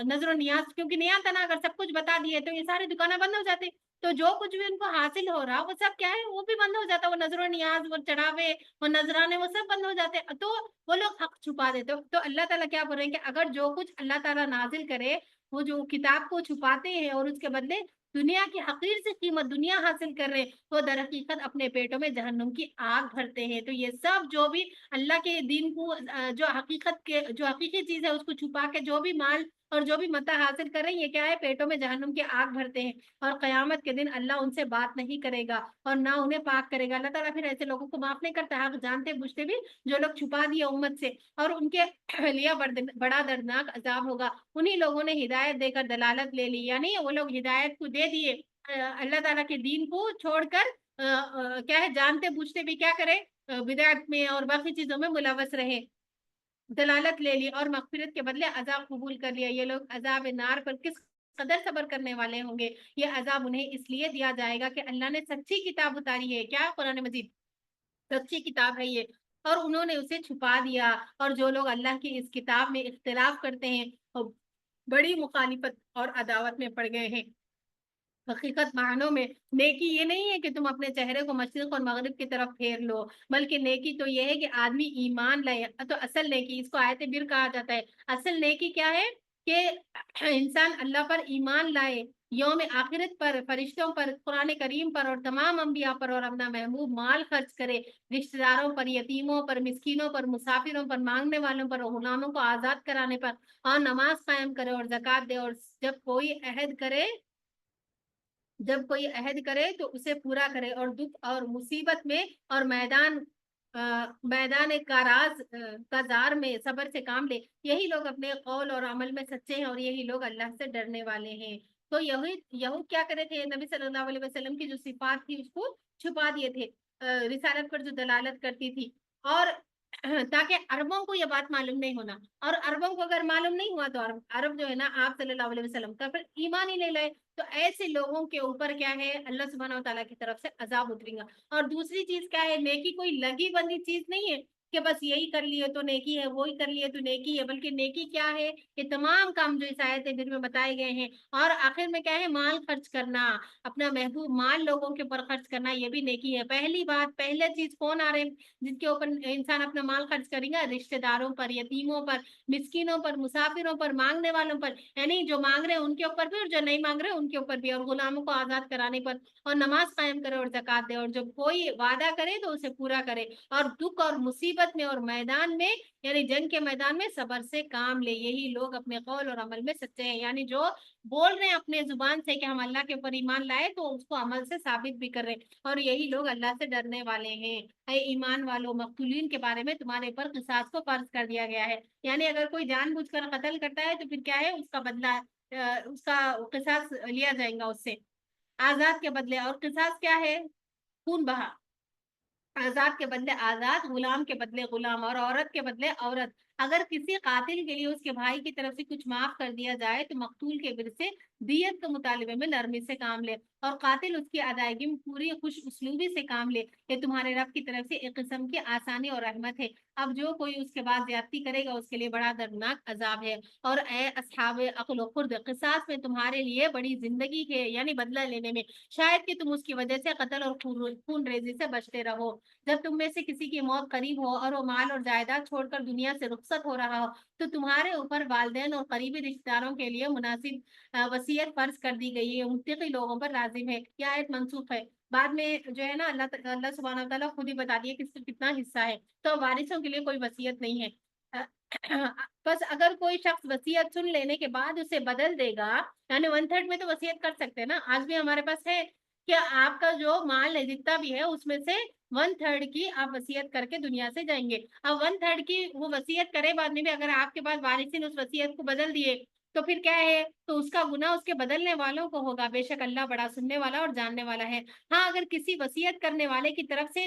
نظر و نیاز، کیونکہ نیاز تھا نا، اگر سب کچھ بتا دیے تو یہ ساری دکانیں بند ہو جاتے، تو جو کچھ بھی ان کو حاصل ہو رہا وہ سب کیا ہے، وہ بھی بند ہو جاتا، وہ نظر و نیاز، وہ چڑھاوے، وہ نذرانے، وہ سب بند ہو جاتے، تو وہ لوگ حق چھپا دیتے۔ تو اللہ تعالیٰ کیا بول رہے ہیں کہ اگر جو کچھ اللہ تعالیٰ نازل کرے، وہ جو کتاب کو چھپاتے ہیں اور اس کے بدلے دنیا کی حقیر سے قیمت دنیا حاصل کر رہے ہیں، وہ در حقیقت اپنے پیٹوں میں جہنم کی آگ بھرتے ہیں۔ تو یہ سب جو بھی اللہ کے دین کو جو حقیقی چیز ہے اس کو چھپا کے جو بھی مال اور جو بھی متاع حاصل کر رہے ہیں، یہ کیا ہے؟ پیٹوں میں جہنم کی آگ بھرتے ہیں، اور قیامت کے دن اللہ ان سے بات نہیں کرے گا اور نہ انہیں پاک کرے گا۔ اللہ تعالیٰ پھر ایسے لوگوں کو معاف نہیں کرتا، حق جانتے بوجھتے بھی جو لوگ چھپا دیے امت سے، اور ان کے لیے بڑا دردناک عذاب ہوگا۔ انہی لوگوں نے ہدایت دے کر دلالت لے لی، یعنی وہ لوگ ہدایت کو دے دیے، اللہ تعالیٰ کے دین کو چھوڑ کر کیا ہے، جانتے بوجھتے بھی کیا کرے، بدعت میں اور باقی چیزوں میں ملوث رہے، دلالت لے لی اور مغفرت کے بدلے عذاب قبول کر لیا۔ یہ لوگ عذاب نار پر کس قدر صبر کرنے والے ہوں گے۔ یہ عذاب انہیں اس لیے دیا جائے گا کہ اللہ نے سچی کتاب اتاری ہے، کیا؟ قرآن مجید سچی کتاب ہے یہ، اور انہوں نے اسے چھپا دیا۔ اور جو لوگ اللہ کی اس کتاب میں اختلاف کرتے ہیں وہ بڑی مخالفت اور عداوت میں پڑ گئے ہیں۔ حقیقت معنوں میں نیکی یہ نہیں ہے کہ تم اپنے چہرے کو مشرق اور مغرب کی طرف پھیر لو، بلکہ نیکی تو یہ ہے کہ آدمی ایمان لائے۔ تو اصل نیکی، اس کو آیت بر کہا جاتا ہے۔ اصل نیکی کیا ہے؟ کہ انسان اللہ پر ایمان لائے، یوم آخرت پر، فرشتوں پر، قرآن کریم پر اور تمام انبیاء پر، اور اپنا محبوب مال خرچ کرے رشتہ داروں پر، یتیموں پر، مسکینوں پر، مسافروں پر، مانگنے والوں پر، اور غلاموں کو آزاد کرانے پر، اور نماز قائم کرے اور زکوٰۃ دے، اور جب کوئی عہد کرے تو اسے پورا کرے، اور دکھ اور مصیبت میں اور میدان کازار میں صبر سے کام لے۔ یہی لوگ اپنے قول اور عمل میں سچے ہیں، اور یہی لوگ اللہ سے ڈرنے والے ہیں۔ تو یہود کیا کرے تھے؟ نبی صلی اللہ علیہ وسلم کی جو صفات تھی اس کو چھپا دیے تھے، رسالت پر جو دلالت کرتی تھی، اور تاکہ عربوں کو یہ بات معلوم نہیں ہونا، اور عربوں کو اگر معلوم نہیں ہوا تو عرب جو ہے نا آپ صلی اللہ علیہ وسلم کا پھر ایمان ہی نہیں لائے۔ تو ایسے لوگوں کے اوپر کیا ہے؟ اللہ سبحانہ و تعالیٰ کی طرف سے عذاب اترے گا۔ اور دوسری چیز کیا ہے؟ نیکی کوئی لگی بندی چیز نہیں ہے کہ بس یہی کر لیے تو نیکی ہے، وہی کر لیے تو نیکی ہے، بلکہ نیکی کیا ہے؟ کہ تمام کام جو اس آیت دن میں بتائے گئے ہیں، اور آخر میں کیا ہے؟ مال خرچ کرنا، اپنا محبوب مال لوگوں کے اوپر خرچ کرنا، یہ بھی نیکی ہے۔ پہلی بات، پہلے چیز کون آ رہے ہیں جن کے اوپر انسان اپنا مال خرچ کرے گا؟ رشتہ داروں پر، یتیموں پر، مسکینوں پر، مسافروں پر، مانگنے والوں پر، یعنی جو مانگ رہے ہیں ان کے اوپر بھی، اور جو نہیں مانگ رہے ان کے اوپر بھی، اور غلاموں کو آزاد کرانے پر، اور نماز قائم کرے اور زکوٰۃ دے، اور جب کوئی وعدہ کرے تو اسے پورا کرے، اور دکھ اور مصیبت میں اور میدان میں، یعنی جنگ کے میدان میں صبر سے کام لے۔ یہی لوگ اپنے قول اور عمل میں سچے ہیں، یعنی جو بول رہے ہیں اپنے زبان سے کہ ہم اللہ کے اوپر ایمان لائے تو اس کو عمل سے ثابت بھی کر رہے ہیں، اور یہی لوگ اللہ سے ڈرنے والے ہیں۔ اے ایمان والو، مقتولین کے بارے میں تمہارے اوپر قصاص کو فرض کر دیا گیا ہے، یعنی اگر کوئی جان بوجھ کر قتل کرتا ہے تو پھر کیا ہے؟ اس کا بدلہ، اس کا قصاص لیا جائے گا اس سے، آزاد کے بدلے۔ اور قصاص کیا ہے؟ خون بہا، آزاد کے بدلے آزاد، غلام کے بدلے غلام، اور عورت کے بدلے عورت۔ اگر کسی قاتل کے لیے اس کے بھائی کی طرف سے کچھ معاف کر دیا جائے تو مقتول کے ورثے سے دیت کے مطالبے میں نرمی سے کام لے، اور قاتل اس کی ادائیگی میں پوری خوش اسلوبی سے کام لے۔ یہ تمہارے رب کی طرف سے ایک قسم کی آسانی اور رحمت ہے۔ اب جو کوئی اس کے بعد زیادتی کرے گا اس کے لیے بڑا دردناک عذاب ہے۔ اور اے اصحاب عقل و خرد، قصاص میں تمہارے لیے بڑی زندگی ہے، یعنی بدلہ لینے میں، شاید کہ تم اس کی وجہ سے قتل اور خون ریزی سے بچتے رہو۔ جب تم میں سے کسی کی موت قریب ہو اور وہ مال اور جائیداد چھوڑ کر دنیا سے رخصت ہو رہا ہو، تو تمہارے اوپر والدین اور قریبی رشتہ داروں کے لیے مناسب وصیت فرض کر دی گئی ہے، متقی لوگوں پر لازم ہے۔ یہ آیت منسوخ ہے، بعد میں جو ہے نا اللہ سبحانہ و تعالیٰ خود ہی بتا دیے کہ اس کا کتنا حصہ ہے، تو وارثوں کے لیے کوئی وصیت نہیں ہے۔ بس اگر کوئی شخص وصیت سن لینے کے بعد اسے بدل دے گا، یعنی 1/3 میں تو وصیت کر سکتے ہیں نا، آج بھی ہمارے پاس ہے کہ آپ کا جو مال ہے جتنا بھی ہے اس میں سے 1/3 کی آپ وصیت کر کے دنیا سے جائیں گے۔ اب 1/3 کی وہ وصیت کرے بعد میں بھی اگر آپ کے پاس وارثین اس وصیت کو بدل دیے تو پھر کیا ہے؟ تو اس کا گناہ اس کے بدلنے والوں کو ہوگا، بے شک اللہ بڑا سننے والا اور جاننے والا ہے۔ ہاں، اگر کسی وصیت کرنے والے کی طرف سے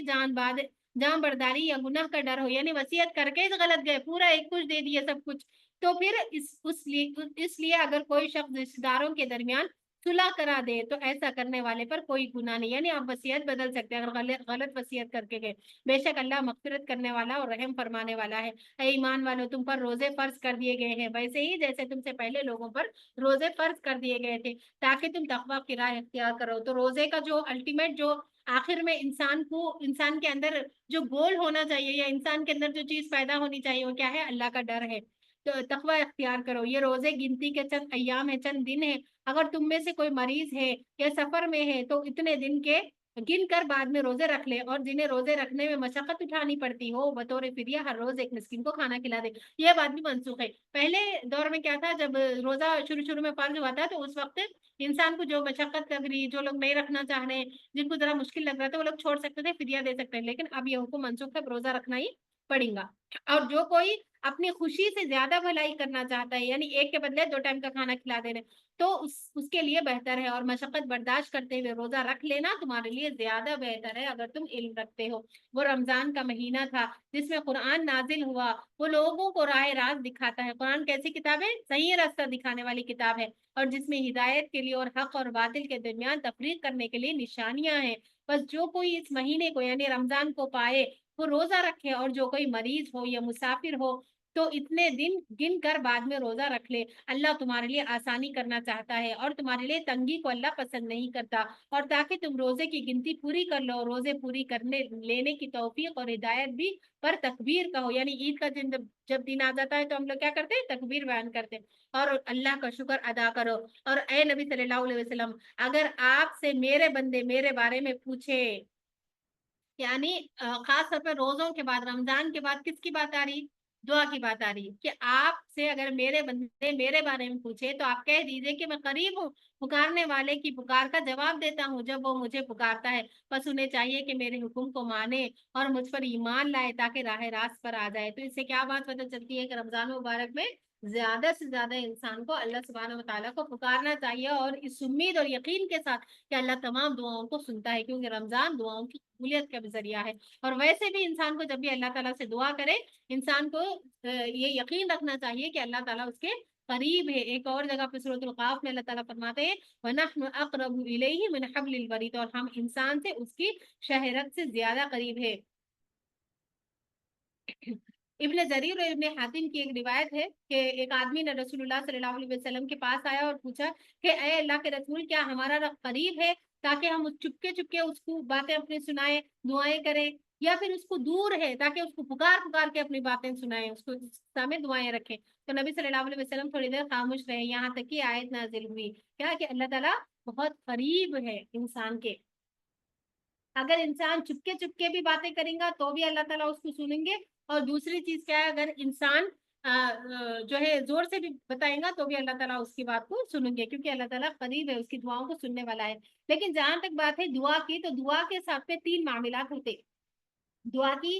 جان برداری یا گناہ کا ڈر ہو، یعنی وصیت کر کے غلط گئے، پورا ایک کچھ دے دیا سب کچھ، تو پھر اس لیے اگر کوئی شخص رشتہ داروں کے درمیان صلح کرا دے تو ایسا کرنے والے پر کوئی گناہ نہیں، یعنی آپ وصیت بدل سکتے ہیں اگر غلط وصیت کر کے گئے۔ بے شک اللہ مغفرت کرنے والا اور رحم فرمانے والا ہے۔ اے ایمان والو، تم پر روزے فرض کر دیے گئے ہیں ویسے ہی جیسے تم سے پہلے لوگوں پر روزے فرض کر دیے گئے تھے، تاکہ تم تقویٰ کی راہ اختیار کرو۔ تو روزے کا جو الٹیمیٹ، جو آخر میں انسان کے اندر جو گول ہونا چاہیے، یا انسان کے اندر جو چیز پیدا ہونی چاہیے، وہ کیا ہے؟ اللہ کا ڈر ہے۔ تقوی اختیار کرو. یہ روزے گنتی کے چند ایام ہے, چند دن ہے. اگر تم میں سے کوئی مریض ہے یا سفر میں ہے تو اتنے دن کے گن کر بعد میں روزے رکھ لے, اور جنہیں روزے رکھنے میں مشقت اٹھانی پڑتی ہو بطور فدیہ ہر روز ایک مسکین کو کھانا کھلا دے. یہ بات بھی منسوخ ہے. پہلے دور میں کیا تھا, جب روزہ شروع میں فرض ہوا تھا تو اس وقت انسان کو جو مشقت لگ رہی, جو لوگ نہیں رکھنا چاہ رہے, جن کو ذرا مشکل لگ رہا تھا, وہ لوگ چھوڑ سکتے تھے, فدیہ دے سکتے ہیں. لیکن اب یہ حکم منسوخ ہے, روزہ رکھنا ہی پڑے گا. اور جو کوئی اپنی خوشی سے زیادہ بھلائی کرنا چاہتا ہے, یعنی ایک کے بدلے 2 ٹائم کا کھانا کھلا دے رہے, تو اس کے لیے بہتر ہے. اور مشقت برداشت کرتے ہوئے روزہ رکھ لینا تمہارے لیے زیادہ بہتر ہے اگر تم علم رکھتے ہو. وہ رمضان کا مہینہ تھا جس میں قرآن نازل ہوا, وہ لوگوں کو راہ راست دکھاتا ہے. قرآن کیسی کتاب ہے؟ صحیح راستہ دکھانے والی کتاب ہے, اور جس میں ہدایت کے لیے اور حق اور باطل کے درمیان تفریق کرنے کے لیے نشانیاں ہیں. بس جو کوئی اس مہینے کو یعنی رمضان کو پائے وہ روزہ رکھے, اور جو کوئی مریض ہو یا مسافر ہو تو اتنے دن گن کر بعد میں روزہ رکھ لے. اللہ تمہارے لیے آسانی کرنا چاہتا ہے, اور تمہارے لیے تنگی کو اللہ پسند نہیں کرتا. اور تاکہ تم روزے کی گنتی پوری کر لو, روزے پوری کرنے لینے کی توفیق اور ہدایت بھی پر تکبیر کہو. یعنی عید کا دن جب دن آ جاتا ہے تو ہم لوگ کیا کرتے ہیں, تکبیر بیان کرتے ہیں اور اللہ کا شکر ادا کرو. اور اے نبی صلی اللہ علیہ وسلم, اگر آپ سے میرے بندے میرے بارے میں پوچھے, یعنی خاص طور پہ روزوں کے بعد, رمضان کے بعد کس کی بات آ رہی؟ دعا کی بات آ رہی کہ آپ سے اگر میرے بندے میرے بارے میں پوچھے تو آپ کہہ دیجئے کہ میں قریب ہوں, پکارنے والے کی پکار کا جواب دیتا ہوں جب وہ مجھے پکارتا ہے. بس انہیں چاہیے کہ میرے حکم کو مانے اور مجھ پر ایمان لائے تاکہ راہ راست پر آ جائے. تو اس سے کیا بات پتہ چلتی ہے کہ رمضان مبارک میں زیادہ سے زیادہ انسان کو اللہ سبحانہ و تعالیٰ کو پکارنا چاہیے, اور اس امید اور یقین کے ساتھ کہ اللہ تمام دعاؤں کو سنتا ہے, کیونکہ رمضان دعاؤں کی قبولیت کا بھی ذریعہ ہے. اور ویسے بھی انسان کو جب بھی اللہ تعالیٰ سے دعا کرے, انسان کو یہ یقین رکھنا چاہیے کہ اللہ تعالیٰ اس کے قریب ہے. ایک اور جگہ پہ سورۃ القاف میں اللہ تعالیٰ فرماتے ہیں وَنَحْنُ أَقْرَبُ إِلَيْهِ مِنْ حَبْلِ الْوَرِيدِ, اور ہم انسان سے اس کی شہرت سے زیادہ قریب ہے. ابن جریر اور ابن حاتم کی ایک روایت ہے کہ ایک آدمی نے رسول اللہ صلی اللہ علیہ وسلم کے پاس آیا اور پوچھا کہ اے اللہ کے رسول, کیا ہمارا رب قریب ہے تاکہ ہم چپکے چپکے اس کو باتیں اپنی سنائیں, دعائیں کریں, یا پھر اس کو دور ہے تاکہ اس کو پکار پکار کے اپنی باتیں سنائیں, اس کو سامنے دعائیں رکھیں. تو نبی صلی اللہ علیہ وسلم تھوڑی دیر خاموش رہے, یہاں تک کہ آیت نازل ہوئی کیا کہ اللہ تعالیٰ بہت قریب ہے انسان کے. اگر انسان چپکے چپکے بھی باتیں کریں گا تو بھی اللہ تعالیٰ اس کو سنیں گے, اور دوسری چیز کیا ہے, اگر انسان جو ہے زور سے بھی بتائیں گا تو بھی اللہ تعالیٰ اس کی بات کو سنیں گے, کیونکہ اللہ تعالیٰ قریب ہے, اس کی دعاؤں کو سننے والا ہے. لیکن جہاں تک بات ہے دعا کی, تو دعا کے ساتھ میں 3 معاملات ہوتے. دعا کی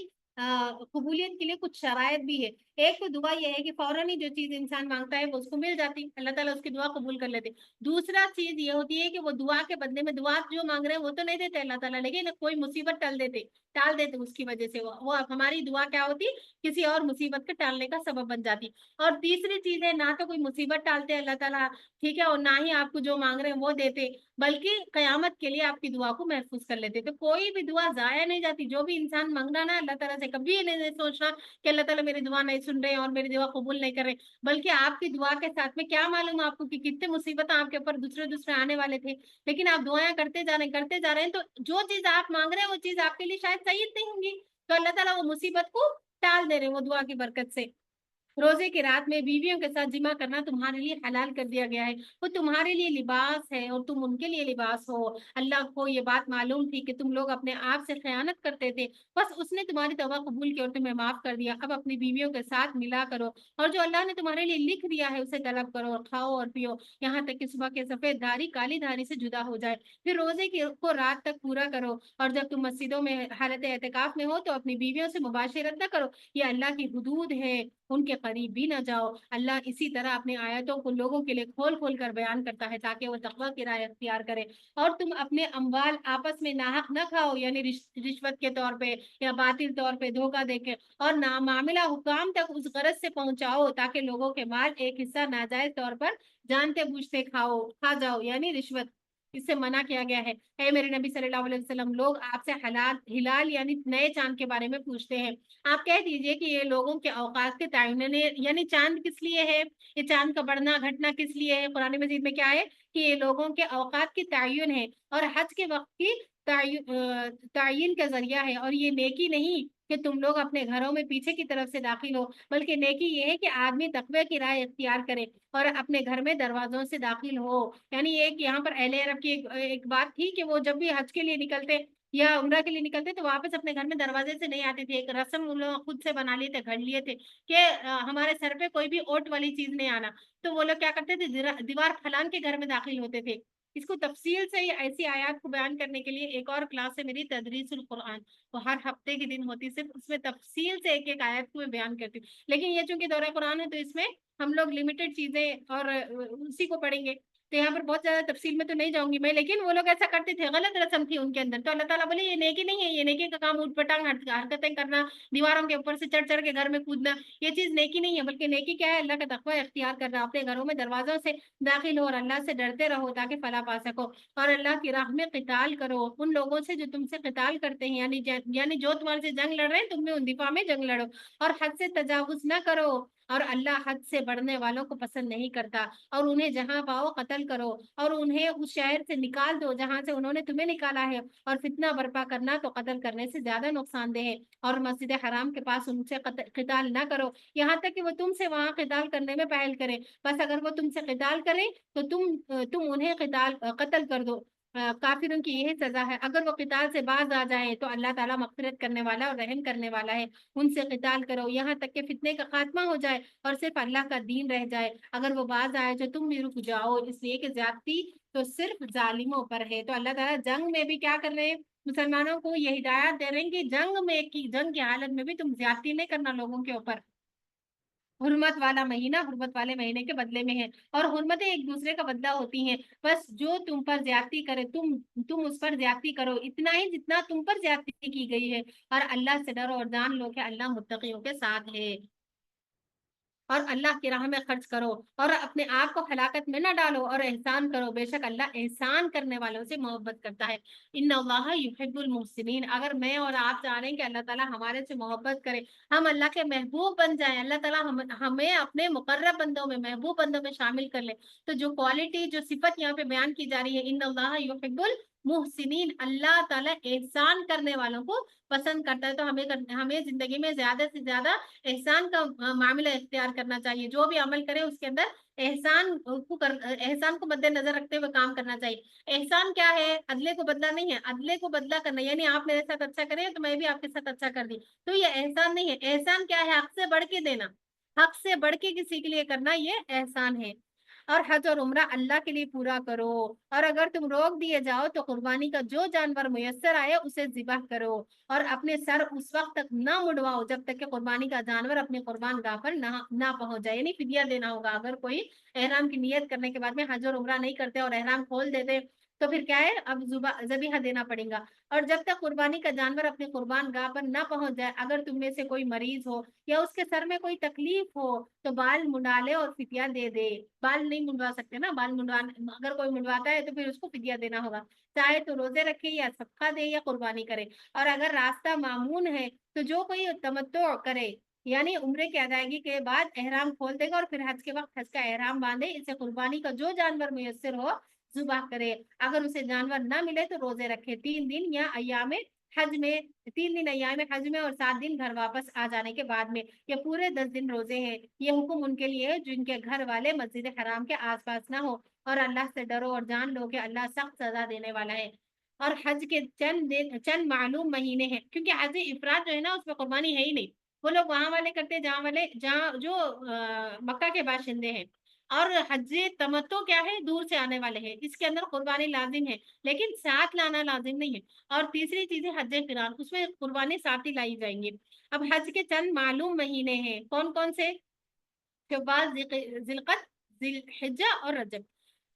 قبولیت کے لیے کچھ شرائط بھی ہے. ایک تو دعا یہ ہے کہ فوراً ہی جو چیز انسان مانگتا ہے وہ اس کو مل جاتی, اللہ تعالیٰ اس کی دعا قبول کر لیتے. دوسرا چیز یہ ہوتی ہے کہ وہ دعا کے بدلے میں دعا جو مانگ رہے ہیں وہ تو نہیں دیتے اللہ تعالیٰ, لیکن کوئی مصیبت ٹال دیتے اس کی وجہ سے وہ ہماری دعا کیا ہوتی, کسی اور مصیبت کے ٹالنے کا سبب بن جاتی. اور تیسری چیز ہے, نہ تو کوئی مصیبت ٹالتے اللہ تعالیٰ, ٹھیک ہے, اور نہ ہی آپ کو جو مانگ رہے ہیں وہ دیتے, بلکہ قیامت کے لیے آپ کی دعا کو محفوظ کر لیتے. تو کوئی بھی دعا ضائع نہیں جاتی. جو بھی انسان مانگنا نا اللہ تعالیٰ سے, کبھی نہیں سوچنا کہ اللہ تعالیٰ میری دعا نہیں سن رہے اور میری دعا قبول نہیں کر رہے, بلکہ آپ کی دعا کے ساتھ میں کیا معلوم آپ کو کہ کتنے مصیبت آپ کے اوپر دوسرے آنے والے تھے, لیکن آپ دعائیں کرتے جا رہے ہیں, تو جو چیز آپ مانگ رہے ہیں وہ چیز آپ کے لیے شاید صحیح نہیں ہوں گی, تو اللہ تعالیٰ وہ مصیبت کو ٹال دے رہے ہیں وہ دعا کی برکت سے. روزے کی رات میں بیویوں کے ساتھ جمع کرنا تمہارے لیے حلال کر دیا گیا ہے, وہ تمہارے لیے لباس ہے اور تم ان کے لیے لباس ہو. اللہ کو یہ بات معلوم تھی کہ تم لوگ اپنے آپ سے خیانت کرتے تھے, بس اس نے تمہاری توبہ قبول کی اور تمہیں معاف کر دیا. اب اپنی بیویوں کے ساتھ ملا کرو, اور جو اللہ نے تمہارے لیے لکھ دیا ہے اسے طلب کرو, اور کھاؤ اور پیو یہاں تک کہ صبح کے سفید دھاری کالی دھاری سے جدا ہو جائے. پھر روزے کو رات تک پورا کرو, اور جب تم مسجدوں میں حالت اعتکاف میں ہو تو اپنی بیویوں سے مباشرت نہ کرو, یہ اللہ کی حدود ہے, ان کے قریب بھی نہ جاؤ. اللہ اسی طرح اپنی آیتوں کو لوگوں کے لیے کھول کھول کر بیان کرتا ہے تاکہ وہ تقوی کی راہ اختیار کرے. اور تم اپنے اموال آپس میں ناحق نہ کھاؤ, یعنی رشوت کے طور پہ یا باطل طور پہ دھوکہ دے کے, اور معاملہ حکام تک اس غرض سے پہنچاؤ تاکہ لوگوں کے مال ایک حصہ ناجائز طور پر جانتے بوجھتے کھا جاؤ, یعنی رشوت, اس سے منع کیا گیا ہے. اے میرے نبی صلی اللہ علیہ وسلم, لوگ آپ سے ہلال یعنی نئے چاند کے بارے میں پوچھتے ہیں. آپ کہہ دیجئے کہ یہ لوگوں کے اوقات کے تعین, یعنی چاند کس لیے ہے, یہ چاند کا بڑھنا گھٹنا کس لیے ہے. قرآن مجید میں کیا ہے کہ یہ لوگوں کے اوقات کی تعین ہے اور حج کے وقت کی تعین کا ذریعہ ہے، اور یہ نیکی نہیں کہ تم لوگ اپنے گھروں میں پیچھے کی طرف سے داخل ہو، بلکہ نیکی یہ ہے کہ آدمی تقوی کی راہ اختیار کرے اور اپنے گھر میں دروازوں سے داخل ہو۔ یعنی ایک یہاں پر اہل عرب کی ایک بات تھی کہ وہ جب بھی حج کے لیے نکلتے یا عمرہ کے لیے نکلتے تو واپس اپنے گھر میں دروازے سے نہیں آتے تھے، ایک رسم ان لوگ خود سے بنا لیے تھے، گھڑ لیے تھے کہ ہمارے سر پہ کوئی بھی اوٹ والی چیز نہیں آنا، تو وہ لوگ کیا کرتے تھے، دیوار پھلان کے گھر میں داخل ہوتے تھے۔ اس کو تفصیل سے ایسی آیات کو بیان کرنے کے لیے ایک اور کلاس ہے میری، تدریس القرآن، وہ ہر ہفتے کے دن ہوتی، صرف اس میں تفصیل سے ایک ایک آیت کو میں بیان کرتی ہوں، لیکن یہ چونکہ دورہ قرآن ہے تو اس میں ہم لوگ لمیٹڈ چیزیں اور اسی کو پڑھیں گے، تو یہاں پر بہت زیادہ تفصیل میں تو نہیں جاؤں گی میں، لیکن وہ لوگ ایسا کرتے تھے، غلط رسم تھی ان کے اندر، تو اللہ تعالیٰ بولے یہ نیکی نہیں ہے، یہ نیکی کا کام اٹھ پٹانگ حرکتیں کرنا، دیواروں کے اوپر سے چڑھ چڑھ کے گھر میں کودنا، یہ چیز نیکی نہیں ہے، بلکہ نیکی کیا ہے، اللہ کا تقوی اختیار کرنا، اپنے گھروں میں دروازوں سے داخل ہو اور اللہ سے ڈرتے رہو تاکہ فلاح پا سکو، اور اللہ کی راہ میں قتال کرو ان لوگوں سے جو تم سے قتال کرتے ہیں، یعنی جو تمہارے سے جنگ لڑ رہے ہیں تم بھی ان دفاع میں جنگ لڑو، اور حد سے تجاوز نہ کرو، اور اللہ حد سے بڑھنے والوں کو پسند نہیں کرتا، اور انہیں جہاں پاؤ قتل کرو، اور انہیں اس شہر سے نکال دو جہاں سے انہوں نے تمہیں نکالا ہے، اور فتنہ برپا کرنا تو قتل کرنے سے زیادہ نقصان دہ ہے، اور مسجد حرام کے پاس ان سے قتال نہ کرو یہاں تک کہ وہ تم سے وہاں قتال کرنے میں پہل کریں، بس اگر وہ تم سے قتال کریں تو تم انہیں قتل کر دو، کافروں کی یہی سزا ہے، اگر وہ قتال سے باز آ جائیں تو اللہ تعالیٰ مغفرت کرنے والا اور رحم کرنے والا ہے، ان سے قتال کرو یہاں تک کہ فتنے کا خاتمہ ہو جائے اور صرف اللہ کا دین رہ جائے، اگر وہ باز آئے تو تم بھی رک جاؤ، اس لیے کہ زیادتی تو صرف ظالموں پر ہے۔ تو اللہ تعالیٰ جنگ میں بھی کیا کر رہے ہیں، مسلمانوں کو یہ ہدایات دے رہے ہیں کہ جنگ کی حالت میں بھی تم زیادتی نہیں کرنا لوگوں کے اوپر، حرمت والا مہینہ حرمت والے مہینے کے بدلے میں ہے، اور حرمتیں ایک دوسرے کا بدلہ ہوتی ہیں، بس جو تم پر زیادتی کرے تم اس پر زیادتی کرو اتنا ہی جتنا تم پر زیادتی کی گئی ہے، اور اللہ سے ڈرو اور جان لو کہ اللہ متقیوں کے ساتھ ہے، اور اللہ کی راہ میں خرچ کرو اور اپنے آپ کو ہلاکت میں نہ ڈالو اور احسان کرو، بے شک اللہ احسان کرنے والوں سے محبت کرتا ہے، ان اللہ یحب المحسنین۔ اگر میں اور آپ چاہ رہے ہیں کہ اللہ تعالیٰ ہمارے سے محبت کرے، ہم اللہ کے محبوب بن جائیں، اللہ تعالیٰ ہمیں اپنے مقرب بندوں میں محبوب بندوں میں شامل کر لے، تو جو کوالٹی جو صفت یہاں پہ بیان کی جا رہی ہے، ان اللہ یحب المحسنین، اللہ تعالیٰ احسان کرنے والوں کو پسند کرتا ہے، تو ہمیں زندگی میں زیادہ سے زیادہ احسان کا معاملہ اختیار کرنا چاہیے، جو بھی عمل کرے اس کے اندر احسان کو مد نظر رکھتے ہوئے کام کرنا چاہیے۔ احسان کیا ہے، عدلے کو بدلہ نہیں ہے، عدلے کو بدلہ کرنا یعنی آپ میرے ساتھ اچھا کریں تو میں بھی آپ کے ساتھ اچھا کر دی، تو یہ احسان نہیں ہے، احسان کیا ہے، حق سے بڑھ کے دینا، حق سے بڑھ کے کسی کے لیے کرنا، یہ احسان ہے۔ اور حج اور عمرہ اللہ کے لیے پورا کرو، اور اگر تم روک دیے جاؤ تو قربانی کا جو جانور میسر آئے اسے ذبح کرو، اور اپنے سر اس وقت تک نہ مڑواؤ جب تک کہ قربانی کا جانور اپنے قربان گاہ پر نہ پہنچ جائے، یعنی فدیہ دینا ہوگا، اگر کوئی احرام کی نیت کرنے کے بعد میں حج اور عمرہ نہیں کرتے اور احرام کھول دیتے تو پھر کیا ہے، اب ذبیحہ دینا پڑے گا، اور جب تک قربانی کا جانور اپنے قربان گاہ پر نہ پہنچ جائے، اگر تم میں سے کوئی مریض ہو یا اس کے سر میں کوئی تکلیف ہو تو بال منڈا لے اور فدیہ دے دے، بال نہیں منڈوا سکتے نا، بال اگر کوئی منڈواتا ہے تو پھر اس کو فدیہ دینا ہوگا، چاہے تو روزے رکھے یا صدقہ دے یا قربانی کرے، اور اگر راستہ معمون ہے تو جو کوئی تمتع کرے یعنی عمرے کی ادائیگی کے بعد احرام کھول دے گا اور پھر حج کے وقت حج کا احرام باندھے، اسے قربانی کا جو جانور میسر ہو ذبح کرے، اگر اسے جانور نہ ملے تو روزے رکھے 3 دن یا ایام حج میں، 3 دن ایام حج میں اور 7 دن گھر واپس آ جانے کے بعد میں، یہ پورے 10 دن روزے ہیں، یہ حکم ان کے لیے ہے جن کے گھر والے مسجد حرام کے آس پاس نہ ہو، اور اللہ سے ڈرو اور جان لو کہ اللہ سخت سزا دینے والا ہے۔ اور حج کے چند معلوم مہینے ہیں، کیونکہ حج افراد جو ہے نا اس میں قربانی ہے ہی نہیں، وہ لوگ وہاں والے کرتے جہاں جو مکہ کے باشندے ہیں، اور حج تمتع کیا ہے، دور سے آنے والے ہیں، اس کے اندر قربانی لازم ہے لیکن ساتھ لانا لازم نہیں ہے، اور تیسری چیز ہے حج قران، اس میں قربانی ساتھ ہی لائی جائیں گی۔ اب حج کے چند معلوم مہینے ہیں، کون کون سے، شوال، ذی القعدہ، ذی الحجہ اور رجب،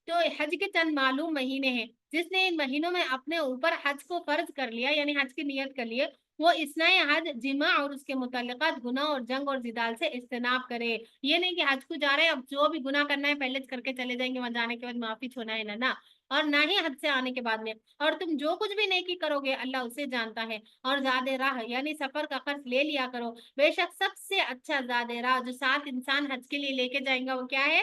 تو حج کے چند معلوم مہینے ہیں، جس نے ان مہینوں میں اپنے اوپر حج کو فرض کر لیا یعنی حج کی نیت کر لیے، وہ اسنائے حج جمع اور اس کے متعلقات گناہ اور جنگ اور جدال سے اجتناب کرے، یہ نہیں کہ حج کو جا رہے ہیں اب جو بھی گناہ کرنا ہے پہلے کر کے چلے جائیں گے، وہاں جانے کے بعد معافی چھونا ہے نہ، اور نہ ہی حج سے آنے کے بعد میں، اور تم جو کچھ بھی نیکی کرو گے اللہ اسے جانتا ہے، اور زیادہ راہ یعنی سفر کا خرچ لے لیا کرو، بے شک سب سے اچھا زیادہ راہ جو 7 انسان حج کے لیے لے کے جائیں گا وہ کیا ہے،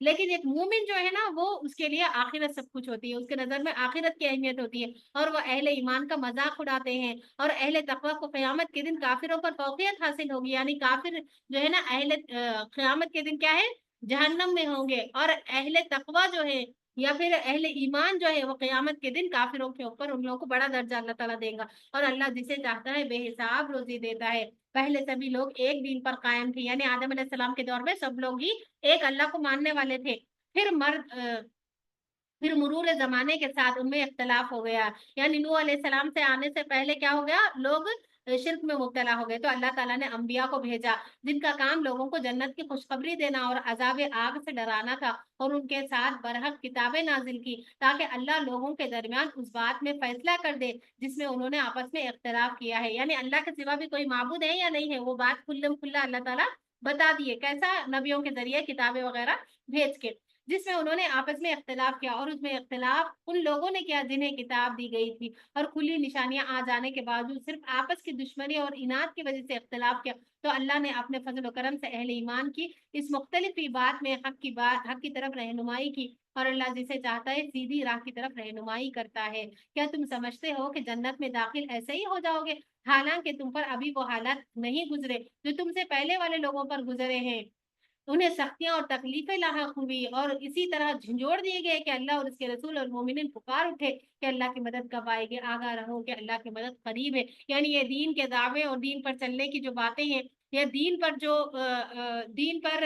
لیکن ایک مومن جو ہے نا وہ اس کے لیے آخرت سب کچھ ہوتی ہے، اس کے نظر میں آخرت کی اہمیت ہوتی ہے، اور وہ اہل ایمان کا مذاق اڑاتے ہیں، اور اہل تقوی کو قیامت کے دن کافروں پر فوقیت حاصل ہوگی، یعنی کافر جو ہے نا قیامت کے دن کیا ہے، جہنم میں ہوں گے، اور اہل تقوی جو ہے یا پھر اہل ایمان جو ہے وہ قیامت کے دن کافروں کے اوپر ان لوگوں کو بڑا درجہ اللہ تعالیٰ دے گا، اور اللہ جسے چاہتا ہے بے حساب روزی دیتا ہے۔ پہلے سبھی لوگ ایک دین پر قائم تھے، یعنی آدم علیہ السلام کے دور میں سب لوگ ہی ایک اللہ کو ماننے والے تھے، پھر مرور زمانے کے ساتھ ان میں اختلاف ہو گیا، یعنی نوح علیہ السلام سے آنے سے پہلے کیا ہو گیا، لوگ شرک میں مبتلا ہو گئے، تو اللہ تعالیٰ نے انبیاء کو بھیجا جن کا کام لوگوں کو جنت کی خوشخبری دینا اور عذاب آگ سے ڈرانا تھا، اور ان کے ساتھ برحق کتابیں نازل کی تاکہ اللہ لوگوں کے درمیان اس بات میں فیصلہ کر دے جس میں انہوں نے آپس میں اختلاف کیا ہے، یعنی اللہ کے سوا بھی کوئی معبود ہے یا نہیں ہے وہ بات کھلم کھلا اللہ تعالیٰ بتا دیے، کیسا، نبیوں کے ذریعے کتابیں وغیرہ بھیج کے، جس میں انہوں نے آپس میں اختلاف کیا، اور اس میں اختلاف ان لوگوں نے کیا جنہیں کتاب دی گئی تھی، اور کھلی نشانیاں آ جانے کے باوجود صرف آپس کی دشمنی اور اناد کی وجہ سے اختلاف کیا، تو اللہ نے اپنے فضل و کرم سے اہل ایمان کی اس مختلف ہی بات میں حق کی طرف رہنمائی کی، اور اللہ جسے چاہتا ہے سیدھی راہ کی طرف رہنمائی کرتا ہے۔ کیا تم سمجھتے ہو کہ جنت میں داخل ایسے ہی ہو جاؤ گے، حالانکہ تم پر ابھی وہ حالات نہیں گزرے جو تم سے پہلے والے لوگوں پر گزرے ہیں، انہیں سختیاں اور تکلیفیں لاحق ہوئی، اور اسی طرح جھنجھوڑ دیے گئے کہ اللہ اور اس کے رسول اور مومنین پکار اٹھے کہ اللہ کی مدد کب آئے گی، آگاہ رہو کہ اللہ کی مدد قریب ہے، یعنی یہ دین کے دعوے اور دین پر چلنے کی جو باتیں ہیں، یا دین پر جو دین پر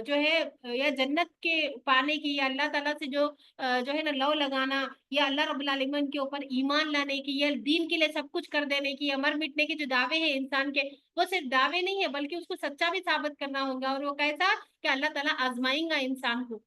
جو ہے یا جنت کے پانے کی، یا اللہ تعالیٰ سے جو ہے نا لو لگانا، یا اللہ رب العالمین کے اوپر ایمان لانے کی، یا دین کے لیے سب کچھ کر دینے کی، یا مر مٹنے کے جو دعوے ہیں انسان کے، وہ صرف دعوے نہیں ہے بلکہ اس کو سچا بھی ثابت کرنا ہوگا، اور وہ کیسا کہ اللہ تعالیٰ آزمائیں گا انسان کو،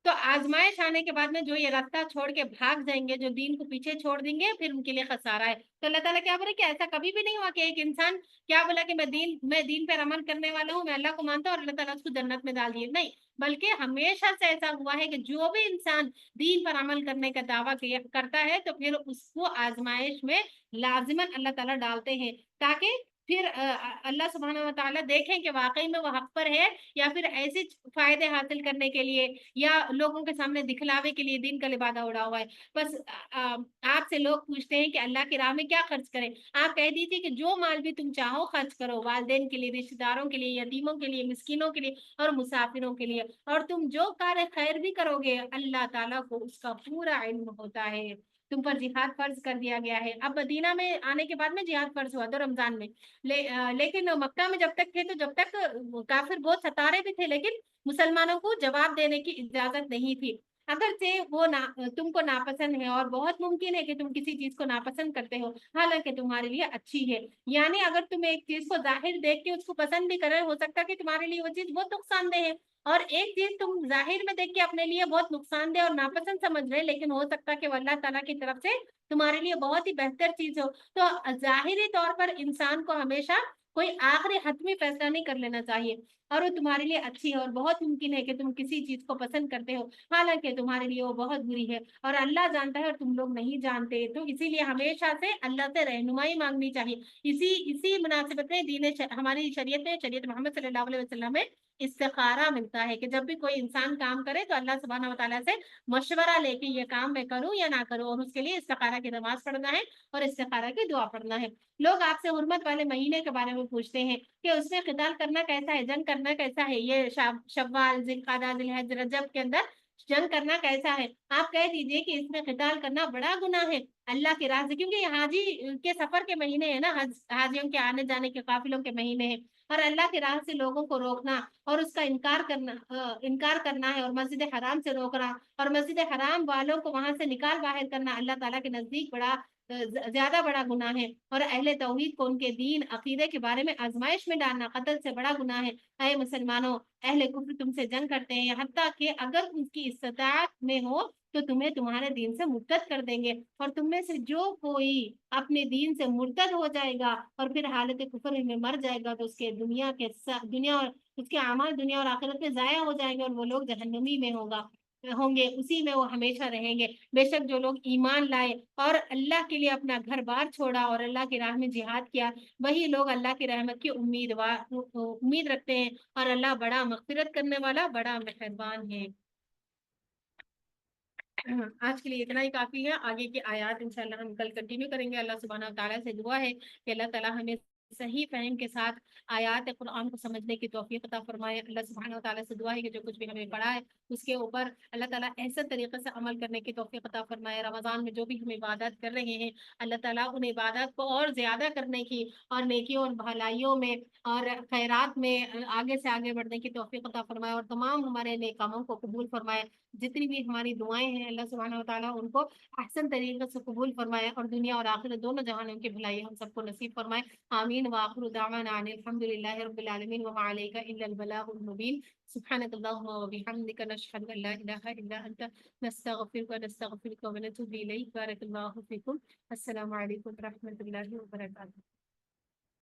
تو آزمائش آنے کے بعد میں جو یہ راستہ چھوڑ کے بھاگ جائیں گے، جو دین کو پیچھے چھوڑ دیں گے، پھر ان کے لیے خسارہ ہے، تو اللہ تعالیٰ کیا بولے کہ ایسا کبھی بھی نہیں ہوا کہ ایک انسان کیا بولا کہ میں دین پر عمل کرنے والا ہوں، میں اللہ کو مانتا ہوں، اور اللہ تعالیٰ اس کو جنت میں ڈال دیے، نہیں، بلکہ ہمیشہ سے ایسا ہوا ہے کہ جو بھی انسان دین پر عمل کرنے کا دعویٰ کرتا ہے تو پھر اس کو آزمائش میں لازماً اللہ تعالیٰ ڈالتے ہیں، تاکہ پھر اللہ سبحانہ و تعالیٰ دیکھیں کہ واقعی میں وہ حق پر ہے، یا پھر ایسے فائدے حاصل کرنے کے لیے یا لوگوں کے سامنے دکھلاوے کے لیے دین کا لبادہ اڑا ہوا ہے۔ بس آپ سے لوگ پوچھتے ہیں کہ اللہ کی راہ میں کیا خرچ کریں، آپ کہہ دیجیے کہ جو مال بھی تم چاہو خرچ کرو، والدین کے لیے، رشتہ داروں کے لیے، یتیموں کے لیے، مسکینوں کے لیے اور مسافروں کے لیے، اور تم جو کار خیر بھی کرو گے اللہ تعالیٰ کو اس کا پورا علم ہوتا ہے۔ تم پر جہاد فرض کر دیا گیا ہے، اب مدینہ میں آنے کے بعد میں جہاد فرض ہوا تو رمضان میں، لیکن مکہ میں جب تک تھے تو جب تک کافر بہت ستارے بھی تھے، لیکن مسلمانوں کو جواب دینے کی اجازت نہیں تھی، اگرچہ وہ تم کو ناپسند ہے، اور بہت ممکن ہے کہ تم کسی چیز کو ناپسند کرتے ہو حالانکہ تمہارے لیے اچھی ہے، یعنی اگر تم ایک چیز کو ظاہر دیکھ کے اس کو پسند بھی کرے، ہو سکتا ہے کہ تمہارے لیے وہ چیز بہت نقصان دہ ہے، اور ایک چیز تم ظاہر میں دیکھ کے اپنے لیے بہت نقصان دہ اور ناپسند سمجھ رہے، لیکن ہو سکتا ہے کہ وہ اللہ تعالیٰ کی طرف سے تمہارے لیے بہت ہی بہتر چیز ہو، تو ظاہری طور پر انسان کو ہمیشہ کوئی آخری حتمی فیصلہ نہیں کر لینا چاہیے، اور وہ تمہارے لیے اچھی ہے، اور بہت ممکن ہے کہ تم کسی چیز کو پسند کرتے ہو حالانکہ تمہارے لیے وہ بہت بری ہے، اور اللہ جانتا ہے اور تم لوگ نہیں جانتے، تو اسی لیے ہمیشہ سے اللہ سے رہنمائی مانگنی چاہیے۔ اسی مناسبت میں ہماری شریعت محمد صلی اللہ علیہ وسلم میں استخارہ ملتا ہے کہ جب بھی کوئی انسان کام کرے تو اللہ سبحانہ و تعالیٰ سے مشورہ لے کے یہ کام میں کروں یا نہ کروں، اور اس کے لیے استخارہ کی نماز پڑھنا ہے اور استخارہ کی دعا پڑھنا ہے۔ لوگ آپ سے حرمت والے مہینے کے بارے میں پوچھتے ہیں کہ اس میں قتال کرنا کیسا ہے، جنگ کرنا کیسا ہے، یہ شوال، ذوالقعدہ، ذوالحجہ، رجب کے اندر جنگ کرنا کیسا ہے، آپ کہہ دیجئے کہ اس میں قتال کرنا بڑا گناہ ہے اللہ کی راہ سے، کیونکہ یہ حاجی کے سفر کے مہینے ہیں نا، حاجیوں کے آنے جانے کے قافلوں کے مہینے ہیں، اور اللہ کی راہ سے لوگوں کو روکنا اور اس کا انکار کرنا ہے، اور مسجد حرام سے روکنا اور مسجد حرام والوں کو وہاں سے نکال باہر کرنا اللہ تعالیٰ کے نزدیک زیادہ بڑا گناہ ہے، اور اہل توحید کو ان کے دین عقیدے کے بارے میں آزمائش میں ڈالنا قتل سے بڑا گناہ ہے۔ اے مسلمانوں، اہل کفر تم سے جنگ کرتے ہیں، حتیٰ کہ اگر ان کی استطاعت میں ہو تو تمہیں تمہارے دین سے مرتد کر دیں گے، اور تم میں سے جو کوئی اپنے دین سے مرتد ہو جائے گا اور پھر حالت کفر میں مر جائے گا تو اس کے دنیا اور اس کے اعمال دنیا اور آخرت میں ضائع ہو جائیں گے، اور وہ لوگ جہنمی میں ہوگا۔ ہوں گے اسی میں وہ ہمیشہ رہیں گے۔ بے شک جو لوگ ایمان لائے اور اللہ کے لیے اپنا گھر بار چھوڑا اور اللہ کی راہ میں جہاد کیا، وہی لوگ اللہ کی رحمت کی امید رکھتے ہیں، اور اللہ بڑا مغفرت کرنے والا، بڑا مہربان ہے۔ آج کے لیے اتنا ہی کافی ہے، آگے کی آیات انشاءاللہ ہم کل کنٹینیو کریں گے۔ اللہ سبحانہ و تعالیٰ سے دعا ہے کہ اللہ تعالیٰ ہمیں صحیح فہم کے ساتھ آیات قرآن کو سمجھنے کی توفیق عطا فرمائے۔ اللہ سبحانہ و تعالیٰ سے دعا ہے کہ جو کچھ بھی ہمیں پڑھا ہے اس کے اوپر اللہ تعالیٰ ایسے طریقے سے عمل کرنے کی توفیق عطا فرمائے۔ رمضان میں جو بھی ہم عبادت کر رہے ہیں اللہ تعالیٰ ان عبادات کو اور زیادہ کرنے کی اور نیکیوں اور بھلائیوں میں اور خیرات میں آگے سے آگے بڑھنے کی توفیق عطا فرمائے، اور تمام ہمارے نیک کاموں کو قبول فرمائے۔ جتنی بھی ہماری دعائیں ہیں اللہ سبحانہ و تعالیٰ ان کو احسن طریقے سے قبول فرمائے، اور دنیا اور آخرت دونوں جہانوں کی بھلائی ہم سب کو نصیب فرمائے۔ آمین وآخر دعوانا ان الحمد للہ رب العالمین وما علیک الا البلاغ المبین۔ سبحانک اللہم وبحمدک نشہد ان لا الہ الا انت نستغفرک ونستغفرک ونتوب الیک۔ بارک اللہ فیکم۔ السلام علیکم ورحمۃ اللہ وبرکاتہ۔